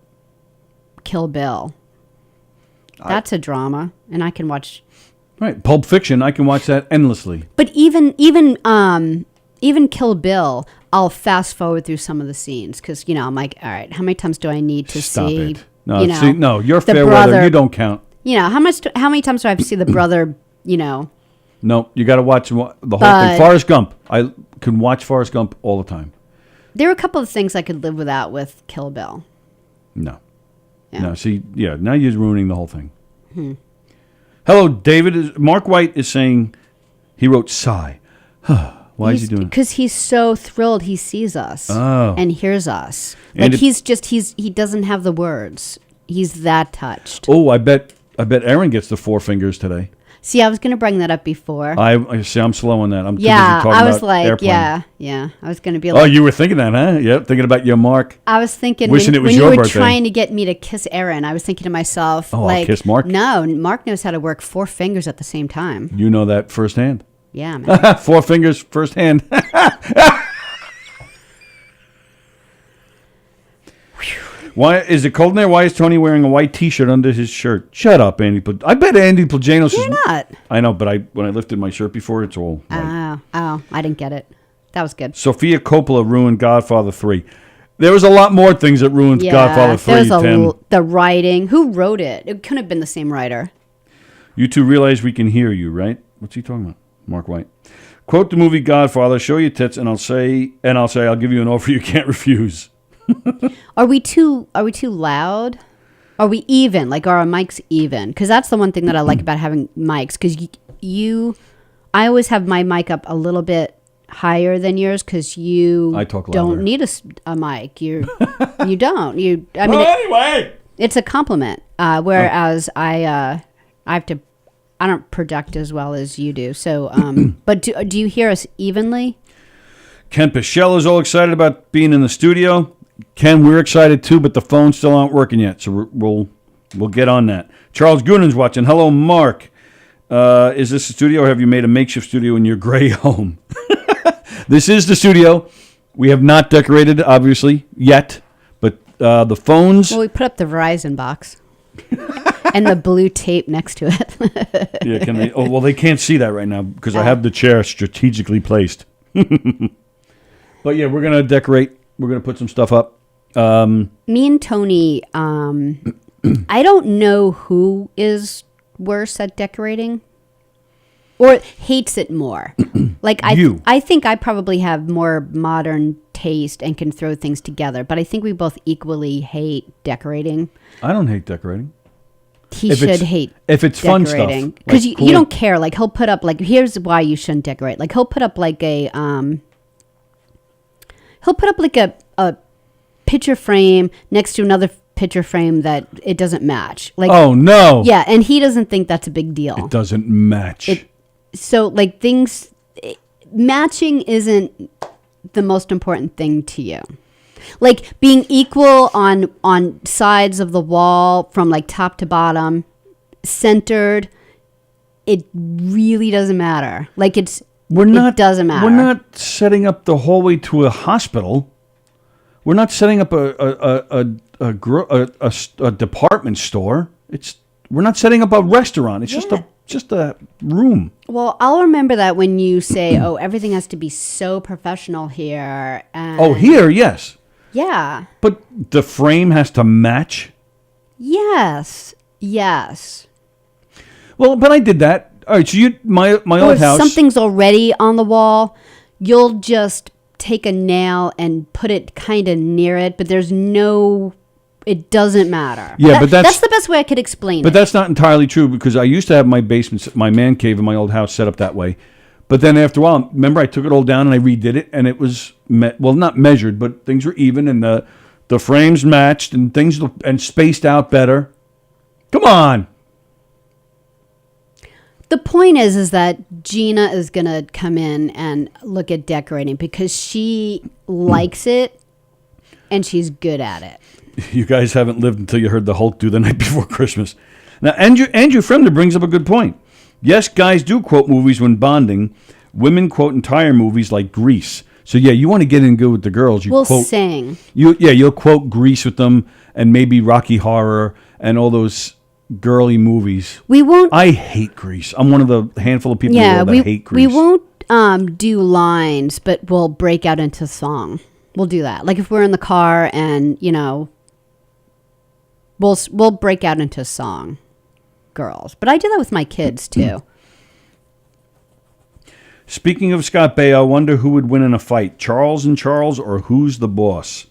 Kill Bill. That's a drama, and I can watch. Right, Pulp Fiction. I can watch that endlessly. But even Kill Bill, I'll fast forward through some of the scenes because I'm like, all right, how many times do I need to Stop see? it. No, no, you're the fair brother, weather. You don't count. How many times do I have to see the brother? No, you got to watch the whole thing. Forrest Gump. I can watch Forrest Gump all the time. There are a couple of things I could live without with Kill Bill. No. Yeah. No, see, now you're ruining the whole thing. Hello, David. Mark White is saying he wrote sigh. Why is he doing it? Because he's so thrilled he sees us and hears us. And Like, he doesn't have the words. He's that touched. Oh, I bet Aaron gets the 4 fingers today. See, I was going to bring that up before. I see. I'm slow on that. I'm too busy Yeah, talking I was about like, airplane. yeah. I was going to be Oh, like, you were thinking that, huh? Yep, thinking about your mark. I was thinking Wishing it was when your you were birthday. trying to get me to kiss Aaron, I was thinking to myself, Oh, I'll like, kiss Mark? No, Mark knows how to work 4 fingers at the same time. You know that firsthand. Yeah, man. 4 fingers firsthand. Why is it cold in there? Why is Tony wearing a white T-shirt under his shirt? Shut up, Andy. I bet Andy Plajanos You're not. I know, but when I lifted my shirt before, it's all white. Oh, I didn't get it. That was good. Sofia Coppola ruined Godfather 3. There was a lot more things that ruined Godfather 3, Tim. The writing. Who wrote it? It couldn't have been the same writer. You two realize we can hear you, right? What's he talking about? Mark White. Quote the movie Godfather, show your tits, and I'll say I'll give you an offer you can't refuse. Are we too loud? Are we even? Like, are our mics even? Because that's the one thing that I like about having mics. Because I always have my mic up a little bit higher than yours because I talk louder. don't need a mic. You don't. Anyway, it's a compliment. Whereas I don't project as well as you do. So, but do you hear us evenly? Ken Pichelle is all excited about being in the studio. Ken, we're excited too, but the phones still aren't working yet, so we'll get on that. Charles Goonan's watching. Hello, Mark. Is this a studio, or have you made a makeshift studio in your gray home? This is the studio. We have not decorated, obviously, yet, but the phones. Well, we put up the Verizon box and the blue tape next to it. Yeah, can they? Oh, well, they can't see that right now because I have the chair strategically placed. But yeah, we're gonna decorate. We're gonna put some stuff up. Me and Tony, I don't know who is worse at decorating or hates it more. Like I think I probably have more modern taste and can throw things together, but I think we both equally hate decorating. I don't hate decorating. He should hate if it's fun stuff because you don't care. Like he'll put up here's why you shouldn't decorate. Like he'll put up a picture frame next to another picture frame that it doesn't match. Like, oh no, yeah, and he doesn't think that's a big deal. It doesn't match. Matching isn't the most important thing to you. Like being equal on sides of the wall from like top to bottom, centered, it really doesn't matter. Like it doesn't matter. We're not setting up the hallway to a hospital. We're not setting up a department store. We're not setting up a restaurant. It's just a room. Well, I'll remember that when you say, "Oh, everything has to be so professional here." And here, yes. Yeah. But the frame has to match. Yes. Well, but I did that. All right, so my old house. If something's already on the wall, you'll just take a nail and put it kind of near it, but it doesn't matter. Yeah, but that's the best way I could explain it. But that's not entirely true because I used to have my basement, my man cave in my old house set up that way. But then after a while, remember I took it all down and I redid it, and it was not measured, but things were even, and the frames matched, and things and spaced out better. Come on. The point is that Gina is gonna come in and look at decorating because she likes it and she's good at it. You guys haven't lived until you heard the Hulk do the night before Christmas. Now, Andrew Fremder brings up a good point. Yes, guys do quote movies when bonding. Women quote entire movies like Grease. So yeah, you want to get in good with the girls. We'll sing. You'll quote Grease with them, and maybe Rocky Horror and all those girly movies. We won't. I hate Grease. I'm one of the handful of people in the world that hate Grease. We won't do lines, but we'll break out into song. We'll do that. Like if we're in the car and we'll break out into song. Girls, but I do that with my kids too. Speaking of Scott Baio, I wonder who would win in a fight, Charles and Charles, or Who's the Boss?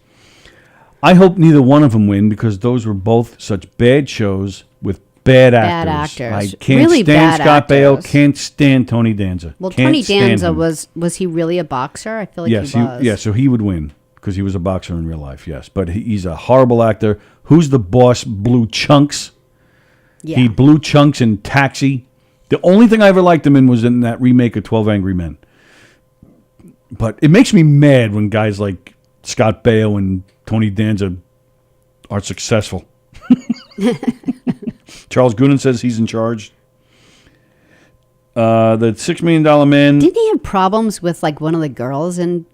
I hope neither one of them win because those were both such bad shows with bad actors. I can't really stand Scott Baio. Actors. Can't stand Tony Danza. Well, can't Tony Danza him. was he really a boxer? I feel like yes, he was. Yeah, so he would win because he was a boxer in real life. Yes, but he's a horrible actor. Who's the Boss blew chunks. Yeah. He blew chunks in Taxi, The only thing I ever liked him in was in that remake of 12 Angry Men. But it makes me mad when guys like Scott Baio and Tony Danza are successful. Charles Goonan says he's in charge. The $6 Million Man. Didn't he have problems with like one of the girls in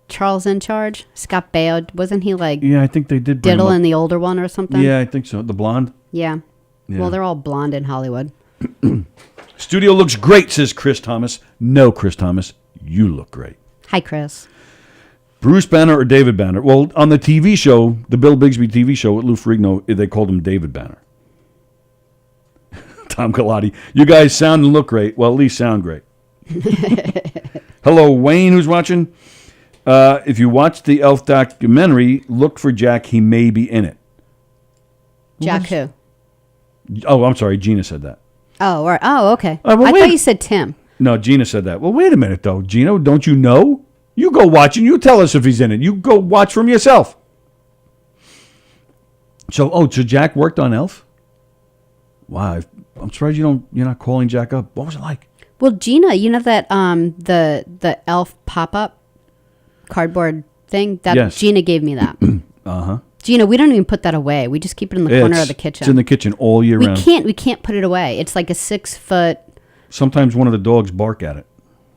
Charles in Charge? Scott Baio, wasn't he like Yeah, I think they did bring him diddle up. in the older one or something? Yeah, I think so. The blonde. Yeah. Yeah. Well, they're all blonde in Hollywood. Studio looks great, says Chris Thomas. No, Chris Thomas, you look great. Hi, Chris. Bruce Banner or David Banner? Well, on the TV show, the Bill Bixby TV show with Lou Ferrigno, they called him David Banner. Tom Galati, you guys sound and look great. Well, at least sound great. Hello, Wayne, who's watching. If you watch the Elf documentary, look for Jack. He may be in it. Jack who? Oh, I'm sorry. Gina said that. Oh, okay. well, I wait. thought you said Tim. No, Gina said that. Well, wait a minute, though. Gina, don't you know? You go watch and you tell us if he's in it. You go watch from yourself. So Jack worked on Elf? Wow, I'm surprised you're not calling Jack up. What was it like? Well, Gina, you know that the Elf pop-up cardboard thing? That Yes. Gina gave me that. Uh-huh. Gina, we don't even put that away. We just keep it in the corner of the kitchen. It's in the kitchen all year round. We can't put it away. It's like a 6-foot. Sometimes one of the dogs bark at it.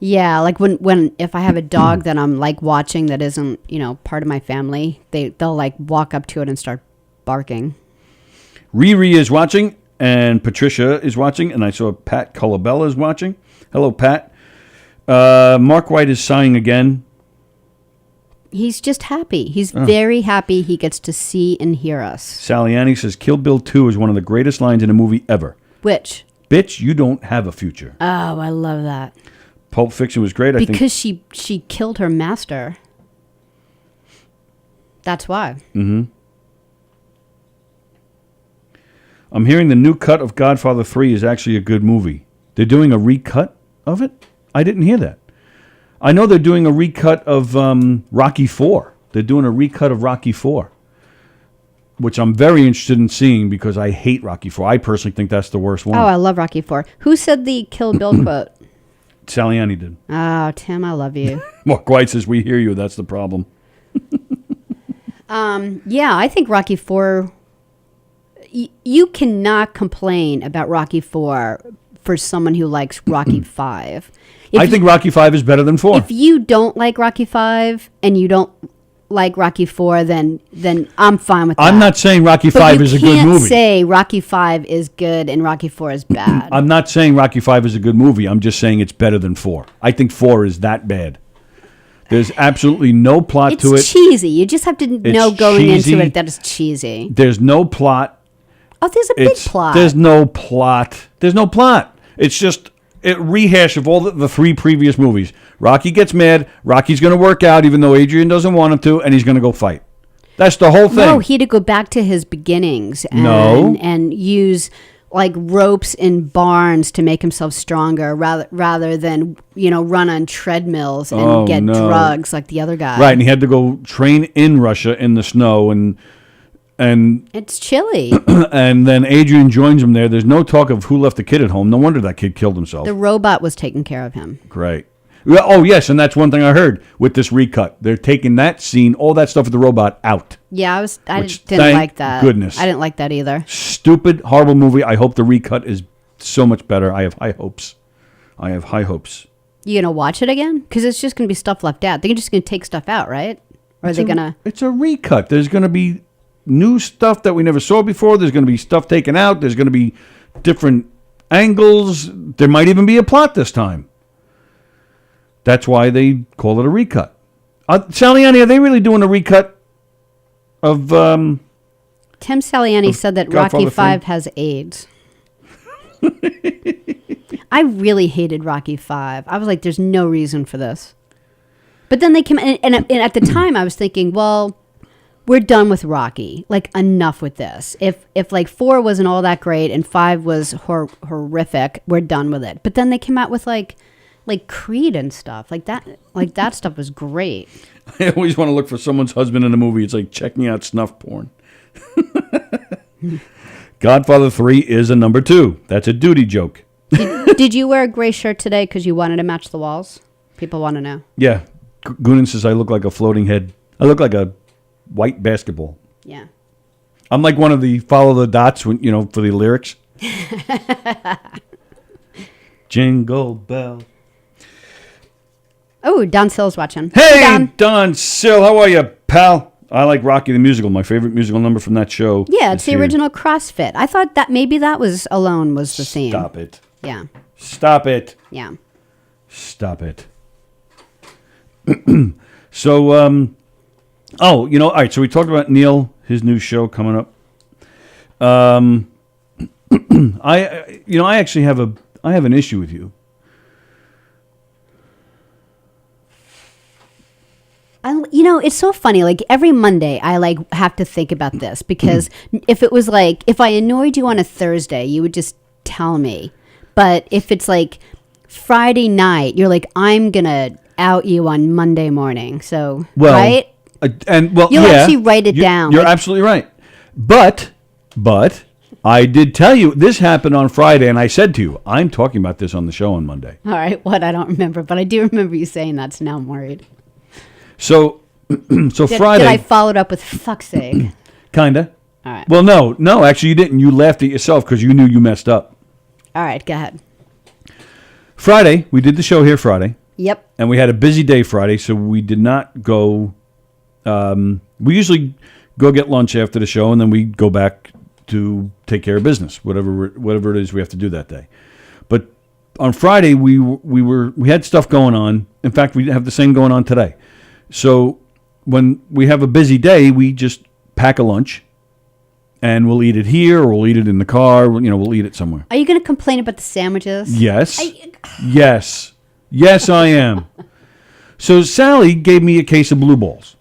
Yeah, like when if I have a dog that I'm like watching that isn't, part of my family, they'll like walk up to it and start barking. Riri is watching and Patricia is watching, and I saw Pat Colabella is watching. Hello, Pat. Mark White is sighing again. He's just happy. He's very happy he gets to see and hear us. Sallie Annie says Kill Bill 2 is one of the greatest lines in a movie ever. Which? Bitch, you don't have a future. Oh, I love that. Pulp Fiction was great, I think. Because she killed her master. That's why. Mm-hmm. I'm hearing the new cut of Godfather 3 is actually a good movie. They're doing a recut of it? I didn't hear that. I know they're doing a recut of Rocky 4. They're doing a recut of Rocky 4, which I'm very interested in seeing because I hate Rocky 4. I personally think that's the worst one. Oh, I love Rocky 4. Who said the Kill Bill quote? Sallie Annie did. Oh, Tim, I love you. Mark White says, we hear you. That's the problem. Yeah, I think Rocky 4... You cannot complain about Rocky 4 for someone who likes Rocky 5. I think Rocky 5 is better than 4. If you don't like Rocky 5 and you don't like Rocky 4, then I'm fine with that. I'm not saying Rocky 5 is a good movie. You can't say Rocky 5 is good and Rocky 4 is bad. I'm not saying Rocky 5 is a good movie. I'm just saying it's better than 4. I think 4 is that bad. There's absolutely no plot to it. It's cheesy. You just have to know going into it that it's cheesy. There's no plot. Oh, there's a big plot. There's no plot. There's no plot. It's just a rehash of all the 3 previous movies. Rocky gets mad. Rocky's going to work out even though Adrian doesn't want him to, and he's going to go fight. That's the whole thing. No, he had to go back to his beginnings and use like ropes in barns to make himself stronger rather than, run on treadmills and get drugs like the other guy. Right, and he had to go train in Russia in the snow and it's chilly. and then Adrian joins him there. There's no talk of who left the kid at home. No wonder that kid killed himself. The robot was taking care of him. Great. Oh, yes, and that's one thing I heard with this recut. They're taking that scene, all that stuff with the robot out. Yeah, I Which, didn't thank like that. goodness. I didn't like that either. Stupid, horrible movie. I hope the recut is so much better. I have high hopes. You gonna watch it again? Because it's just gonna be stuff left out. They're just gonna take stuff out, right? Or are they gonna? It's a recut. There's gonna be new stuff that we never saw before. There's gonna be stuff taken out. There's gonna be different angles. There might even be a plot this time. That's why they call it a recut. Sallie Annie, are they really doing a recut of? Tim Saliani said that Godfather Rocky 5 has AIDS. I really hated Rocky 5. I was like, there's no reason for this. But then they came and at the time I was thinking, well, we're done with Rocky. Like, enough with this. If like 4 wasn't all that great and 5 was horrific, we're done with it. But then they came out with like Creed and stuff. Like that stuff was great. I always want to look for someone's husband in a movie. It's like checking out snuff porn. Godfather 3 is a number 2. That's a duty joke. Did Did you wear a gray shirt today because you wanted to match the walls? People want to know. Yeah. Goonan says I look like a floating head. I look like a white basketball. Yeah. I'm like one of the follow the dots, when, for the lyrics. Jingle bell. Oh, Don Sill's watching. Hey, Don Sill, how are you, pal? I like Rocky the Musical, my favorite musical number from that show. Yeah, it's the original CrossFit. I thought that maybe that was alone was the theme. Stop it. Yeah. Stop it. Yeah. Stop it. So, all right, so we talked about Neil, his new show coming up. I actually have an issue with you. It's so funny. Like every Monday, I have to think about this because if it was if I annoyed you on a Thursday, you would just tell me. But if it's Friday night, you're like, I'm gonna out you on Monday morning. So right? You'll actually write it down. You're absolutely right. But I did tell you this happened on Friday, and I said to you, I'm talking about this on the show on Monday. All right, what? I don't remember, but I do remember you saying that. So now I'm worried. So Friday. Did I follow it up with fuck's sake? Kinda. All right. Well, no, actually you didn't. You laughed at yourself because you knew you messed up. All right, go ahead. Friday, we did the show here Friday. Yep. And we had a busy day Friday, so we did not go. We usually go get lunch after the show, and then we go back to take care of business, whatever it is we have to do that day. But on Friday, we had stuff going on. In fact, we have the same going on today. So when we have a busy day, we just pack a lunch, and we'll eat it here, or we'll eat it in the car. We'll eat it somewhere. Are you going to complain about the sandwiches? Yes. Yes, I am. So Sallie gave me a case of blue balls.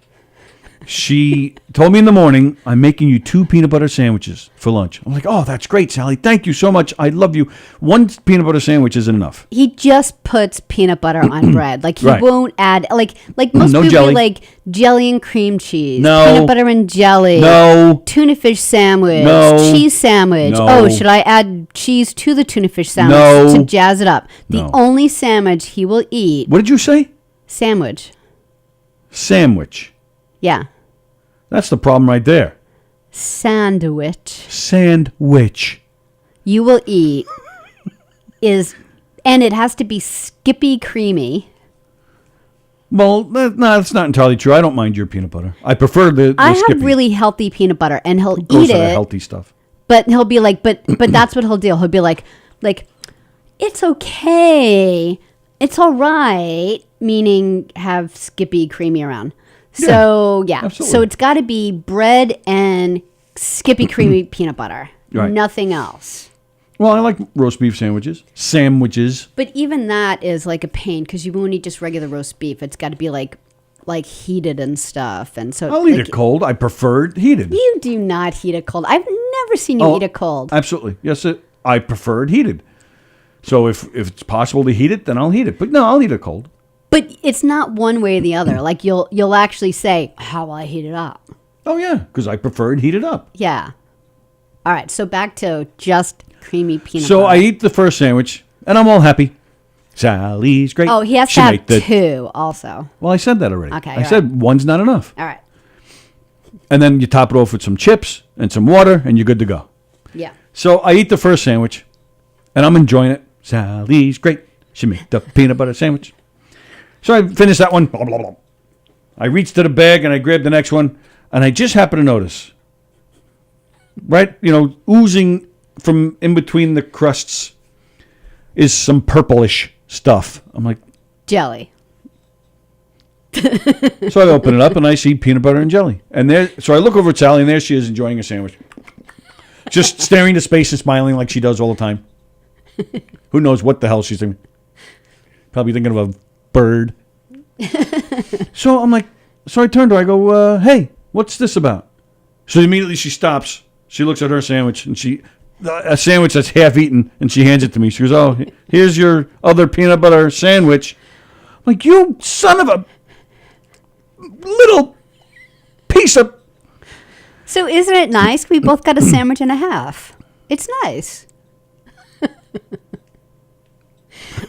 She told me in the morning, I'm making you 2 peanut butter sandwiches for lunch. I'm like, oh, that's great, Sallie. Thank you so much. I love you. 1 peanut butter sandwich isn't enough. He just puts peanut butter on bread. He Right. won't add most No people jelly. be jelly and cream cheese. No. Peanut butter and jelly. No. Tuna fish sandwich. No. Cheese sandwich. No. Oh, should I add cheese to the tuna fish sandwich No. to jazz it up? The No. only sandwich he will eat. What did you say? Sandwich. Sandwich. Yeah. That's the problem right there. Sandwich. Sandwich. You will eat and it has to be Skippy creamy. Well, no, that's not entirely true. I don't mind your peanut butter. I prefer the I Skippy. have really healthy peanut butter, and he'll Goes eat for the it. healthy stuff. But he'll be like, but that's what he'll do. He'll be like, it's okay, it's all right. Meaning, have Skippy creamy around. So yeah, absolutely. so it's got to be bread and Skippy creamy peanut butter. Right. Nothing else. Well, I like roast beef sandwiches. Sandwiches. But even that is a pain because you won't eat just regular roast beef. It's got to be like heated and stuff. And so I'll eat it cold. I prefer it heated. You do not heat it cold. I've never seen you eat it cold. Absolutely. Yes, I prefer it heated. So if it's possible to heat it, then I'll heat it. But no, I'll eat it cold. But it's not one way or the other. You'll actually say, how will I heat it up? Oh, yeah, because I prefer it heated up. Yeah. All right, so back to just creamy peanut butter. So I eat the first sandwich, and I'm all happy. Sallie's great. Oh, he has She to make have 2 also. Well, I said that already. Okay, I said one's not enough. All right. And then you top it off with some chips and some water, and you're good to go. Yeah. So I eat the first sandwich, and I'm enjoying it. Sallie's great. She made the peanut butter sandwich. So I finished that one. Blah, blah, blah. I reached to the bag, and I grabbed the next one, and I just happened to notice, right, oozing from in between the crusts is some purplish stuff. I'm like, Jelly. so I open it up, and I see peanut butter and jelly. So I look over at Sallie, and there she is enjoying a sandwich. Just staring into space and smiling like she does all the time. Who knows what the hell she's thinking. Probably thinking of a bird. So I'm like, so I turn to her, I go, hey, what's this about? So immediately she stops. She looks at her sandwich, and a sandwich that's half eaten, and she hands it to me. She goes, oh, here's your other peanut butter sandwich. I'm like, you son of a little piece of... So isn't it nice? We both got a sandwich and a half. It's nice.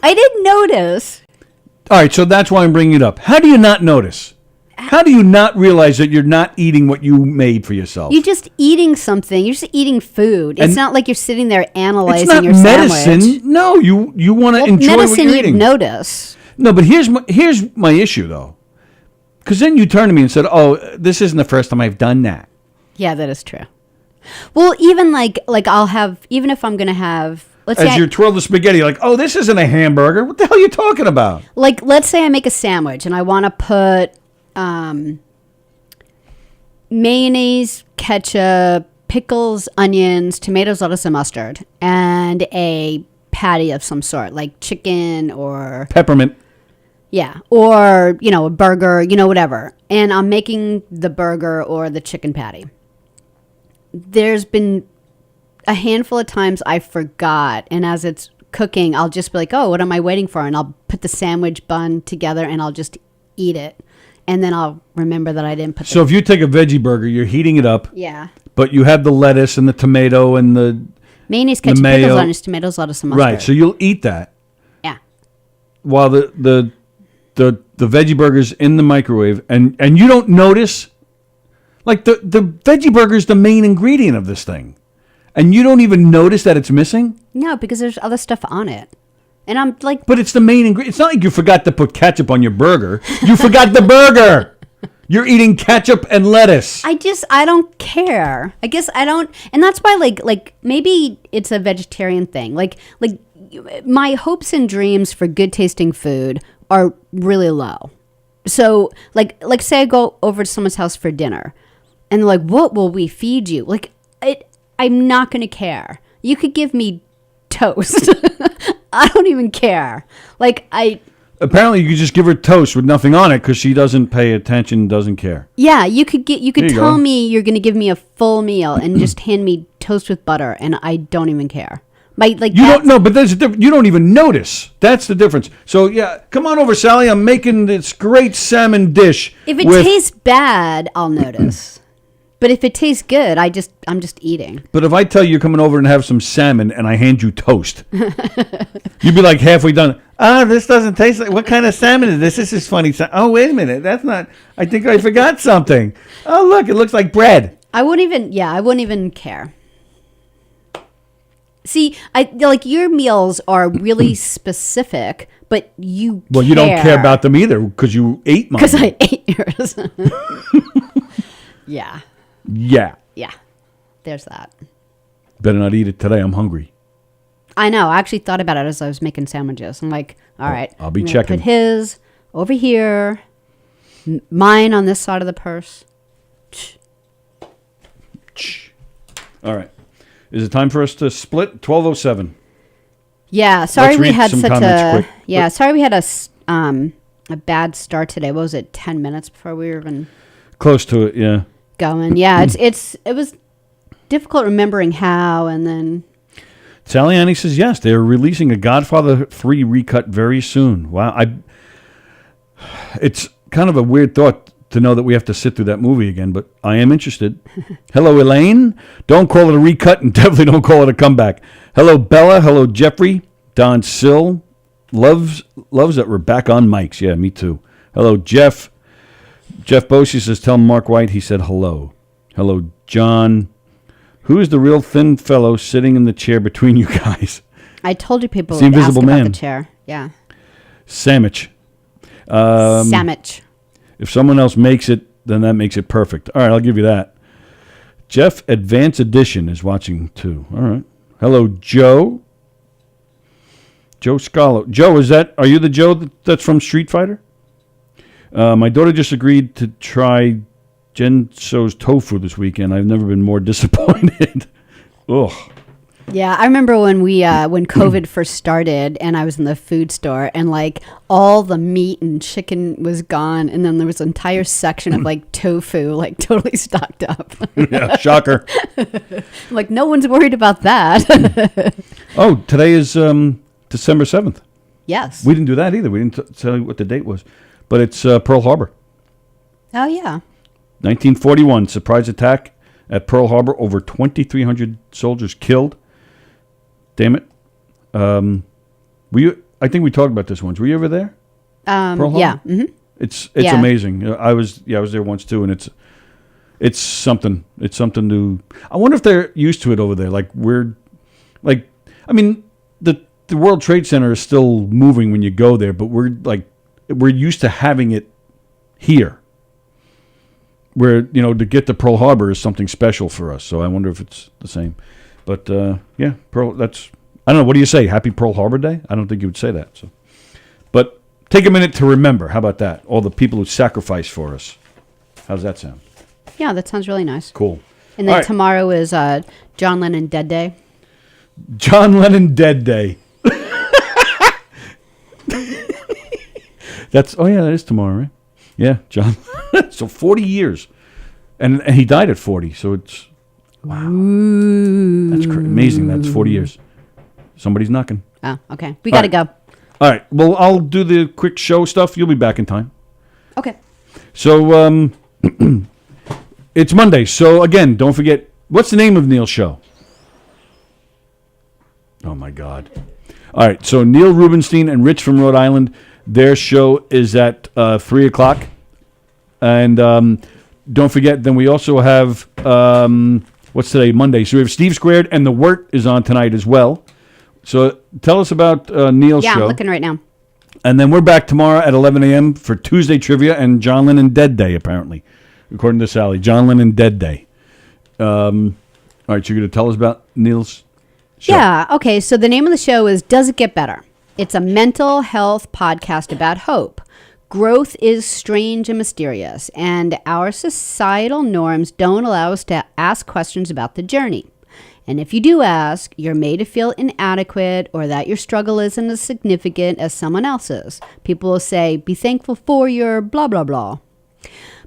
I didn't notice. All right, so that's why I'm bringing it up. How do you not notice? How do you not realize that you're not eating what you made for yourself? You're just eating something. You're just eating food. It's And not like you're sitting there analyzing it's not your medicine. sandwich. No, you want to enjoy medicine what you're you'd eating. notice. No, but here's my issue though, because then you turned to me and said, "Oh, this isn't the first time I've done that." Yeah, that is true. Well, even like I'll have, even if I'm gonna have, let's As say you twirl the spaghetti, like, "Oh, this isn't a hamburger. What the hell are you talking about?" let's say I make a sandwich and I want to put mayonnaise, ketchup, pickles, onions, tomatoes, lettuce, and mustard, and a patty of some sort, like chicken or Peppermint. yeah, or a burger, whatever. And I'm making the burger or the chicken patty. There's been a handful of times I forgot, and as it's cooking, I'll just be like, "Oh, what am I waiting for?" And I'll put the sandwich bun together, and I'll just eat it, and then I'll remember that I didn't put. So if you take a veggie burger, you're heating it up, Yeah. but you have the lettuce and the tomato and the Mayonnaise, ketchup, mayo. pickles, onions, tomatoes, lettuce, and mustard. right. So you'll eat that yeah. while the veggie burger's in the microwave, and you don't notice. Like the veggie burger is the main ingredient of this thing, and you don't even notice that it's missing. No, because there's other stuff on it, and I'm like, But it's the main ingredient. It's not like you forgot to put ketchup on your burger. You forgot the burger. You're eating ketchup and lettuce. I don't care. I guess I don't, and that's why like maybe it's a vegetarian thing. Like my hopes and dreams for good tasting food are really low. So like say I go over to someone's house for dinner, and they're like, "What will we feed you?" Like I'm not gonna care. You could give me toast. I don't even care. Apparently, you could just give her toast with nothing on it because she doesn't pay attention, doesn't care. Yeah, you could There you tell go. me you're going to give me a full meal and just hand me toast with butter, and I don't even care. You don't know, but there's a difference. You don't even notice. That's the difference. So yeah, come on over, Sally. I'm making this great salmon dish. If it with- tastes bad, I'll notice. But if it tastes good, I'm just eating. But if I tell you you're coming over and have some salmon, and I hand you toast, you'd be like halfway done. This doesn't taste like. What kind of salmon is this? This is funny. Oh, wait a minute. That's not. I think I forgot something. Oh, look, it looks like bread. I wouldn't even care. See, like your meals are really specific, but you Well, you don't care about them either because you ate mine. because I ate yours. Yeah. Yeah. Yeah. There's that. Better not eat it today. I'm hungry. I know. I actually thought about it as I was making sandwiches. I'm like, all right. I'll be I'm gonna checking. Put his over here, mine on this side of the purse. All right. Is it time for us to split? 12:07. Yeah. Sorry Let's we read had some such comments a quick. yeah. Sorry we had a bad start today. What was it? 10 minutes before we were even Close to it, yeah. going. Yeah. It was difficult remembering how, and then. Sally Annie says yes. They're releasing a Godfather 3 recut very soon. Wow, it's kind of a weird thought to know that we have to sit through that movie again, but I am interested. Hello, Elaine. Don't call it a recut, and definitely don't call it a comeback. Hello, Bella. Hello, Jeffrey. Don Sill loves that we're back on mics. Yeah, me too. Hello, Jeff. Jeff Bosie says, tell Mark White he said hello. Hello, John. Who is the real thin fellow sitting in the chair between you guys? I told you people The would ask Invisible about Man. the chair. Yeah. Sandwich. Sandwich. If someone else makes it, then that makes it perfect. All right, I'll give you that. Jeff Advance Edition is watching too. All right. Hello, Joe. Joe Scalo. Joe, are you the Joe that's from Street Fighter? My daughter just agreed to try Jen So's tofu this weekend. I've never been more disappointed. Ugh. Yeah, I remember when when COVID first started, and I was in the food store, and like all the meat and chicken was gone, and then there was an entire section of like tofu, like totally stocked up. Yeah, shocker. Like no one's worried about that. Oh, today is December 7th. Yes. We didn't do that either. We didn't tell you what the date was. But it's Pearl Harbor. Oh yeah. 1941, surprise attack at Pearl Harbor. Over 2,300 soldiers killed. Damn it. I think we talked about this once. Were you ever there? Pearl Harbor? Yeah. Mm-hmm. It's Yeah. amazing. I was there once too, and it's something. It's something to. I wonder if they're used to it over there. I mean, the World Trade Center is still moving when you go there, but we're used to having it here. Where to get to Pearl Harbor is something special for us. So I wonder if it's the same. But yeah, that's. I don't know. What do you say? Happy Pearl Harbor Day? I don't think you would say that. So, but take a minute to remember. How about that? All the people who sacrificed for us. How's that sound? Yeah, that sounds really nice. Cool. And then All right. tomorrow is John Lennon Dead Day. John Lennon Dead Day. That is tomorrow, right? Yeah, John. So 40 years. And he died at 40, so it's wow. That's amazing. That's 40 years. Somebody's knocking. Oh, okay. We got to go. All right. Well, I'll do the quick show stuff. You'll be back in time. Okay. So it's Monday. So again, don't forget, what's the name of Neil's show? Oh my God. All right. So Neil Rubenstein and Rich from Rhode Island, their show is at 3 o'clock. And don't forget, then we also have, what's today? Monday. So we have Steve Squared and The Wort is on tonight as well. So tell us about Neil's show. Yeah, I'm looking right now. And then we're back tomorrow at 11 a.m. for Tuesday Trivia and John Lennon Dead Day, apparently, according to Sallie. John Lennon Dead Day. All right, you're going to tell us about Neil's show. Yeah, okay. So the name of the show is Does It Get Better? It's a mental health podcast about hope. Growth is strange and mysterious, and our societal norms don't allow us to ask questions about the journey. And if you do ask, you're made to feel inadequate or that your struggle isn't as significant as someone else's. People will say, be thankful for your blah, blah, blah.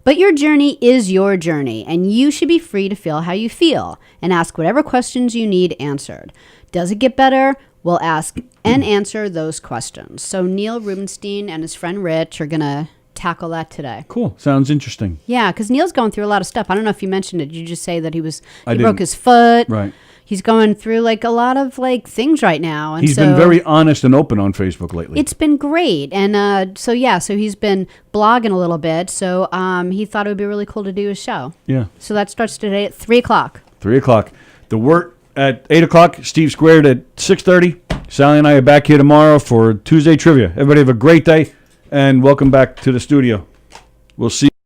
But your journey is your journey, and you should be free to feel how you feel and ask whatever questions you need answered. Does it get better? We'll ask and answer those questions. So Neil Rubenstein and his friend Rich are going to tackle that today. Cool. Sounds interesting. Yeah, because Neil's going through a lot of stuff. I don't know if you mentioned it. Did you just say that he broke didn't. his foot? Right. He's going through like a lot of like things right now. And He's been very honest and open on Facebook lately. It's been great. And so he's been blogging a little bit. So he thought it would be really cool to do his show. Yeah. So that starts today at 3 o'clock. 3 o'clock. The Wort at 8 o'clock. Steve Squared at 6:30. Sallie and I are back here tomorrow for Tuesday Trivia. Everybody have a great day, and welcome back to the studio. We'll see you.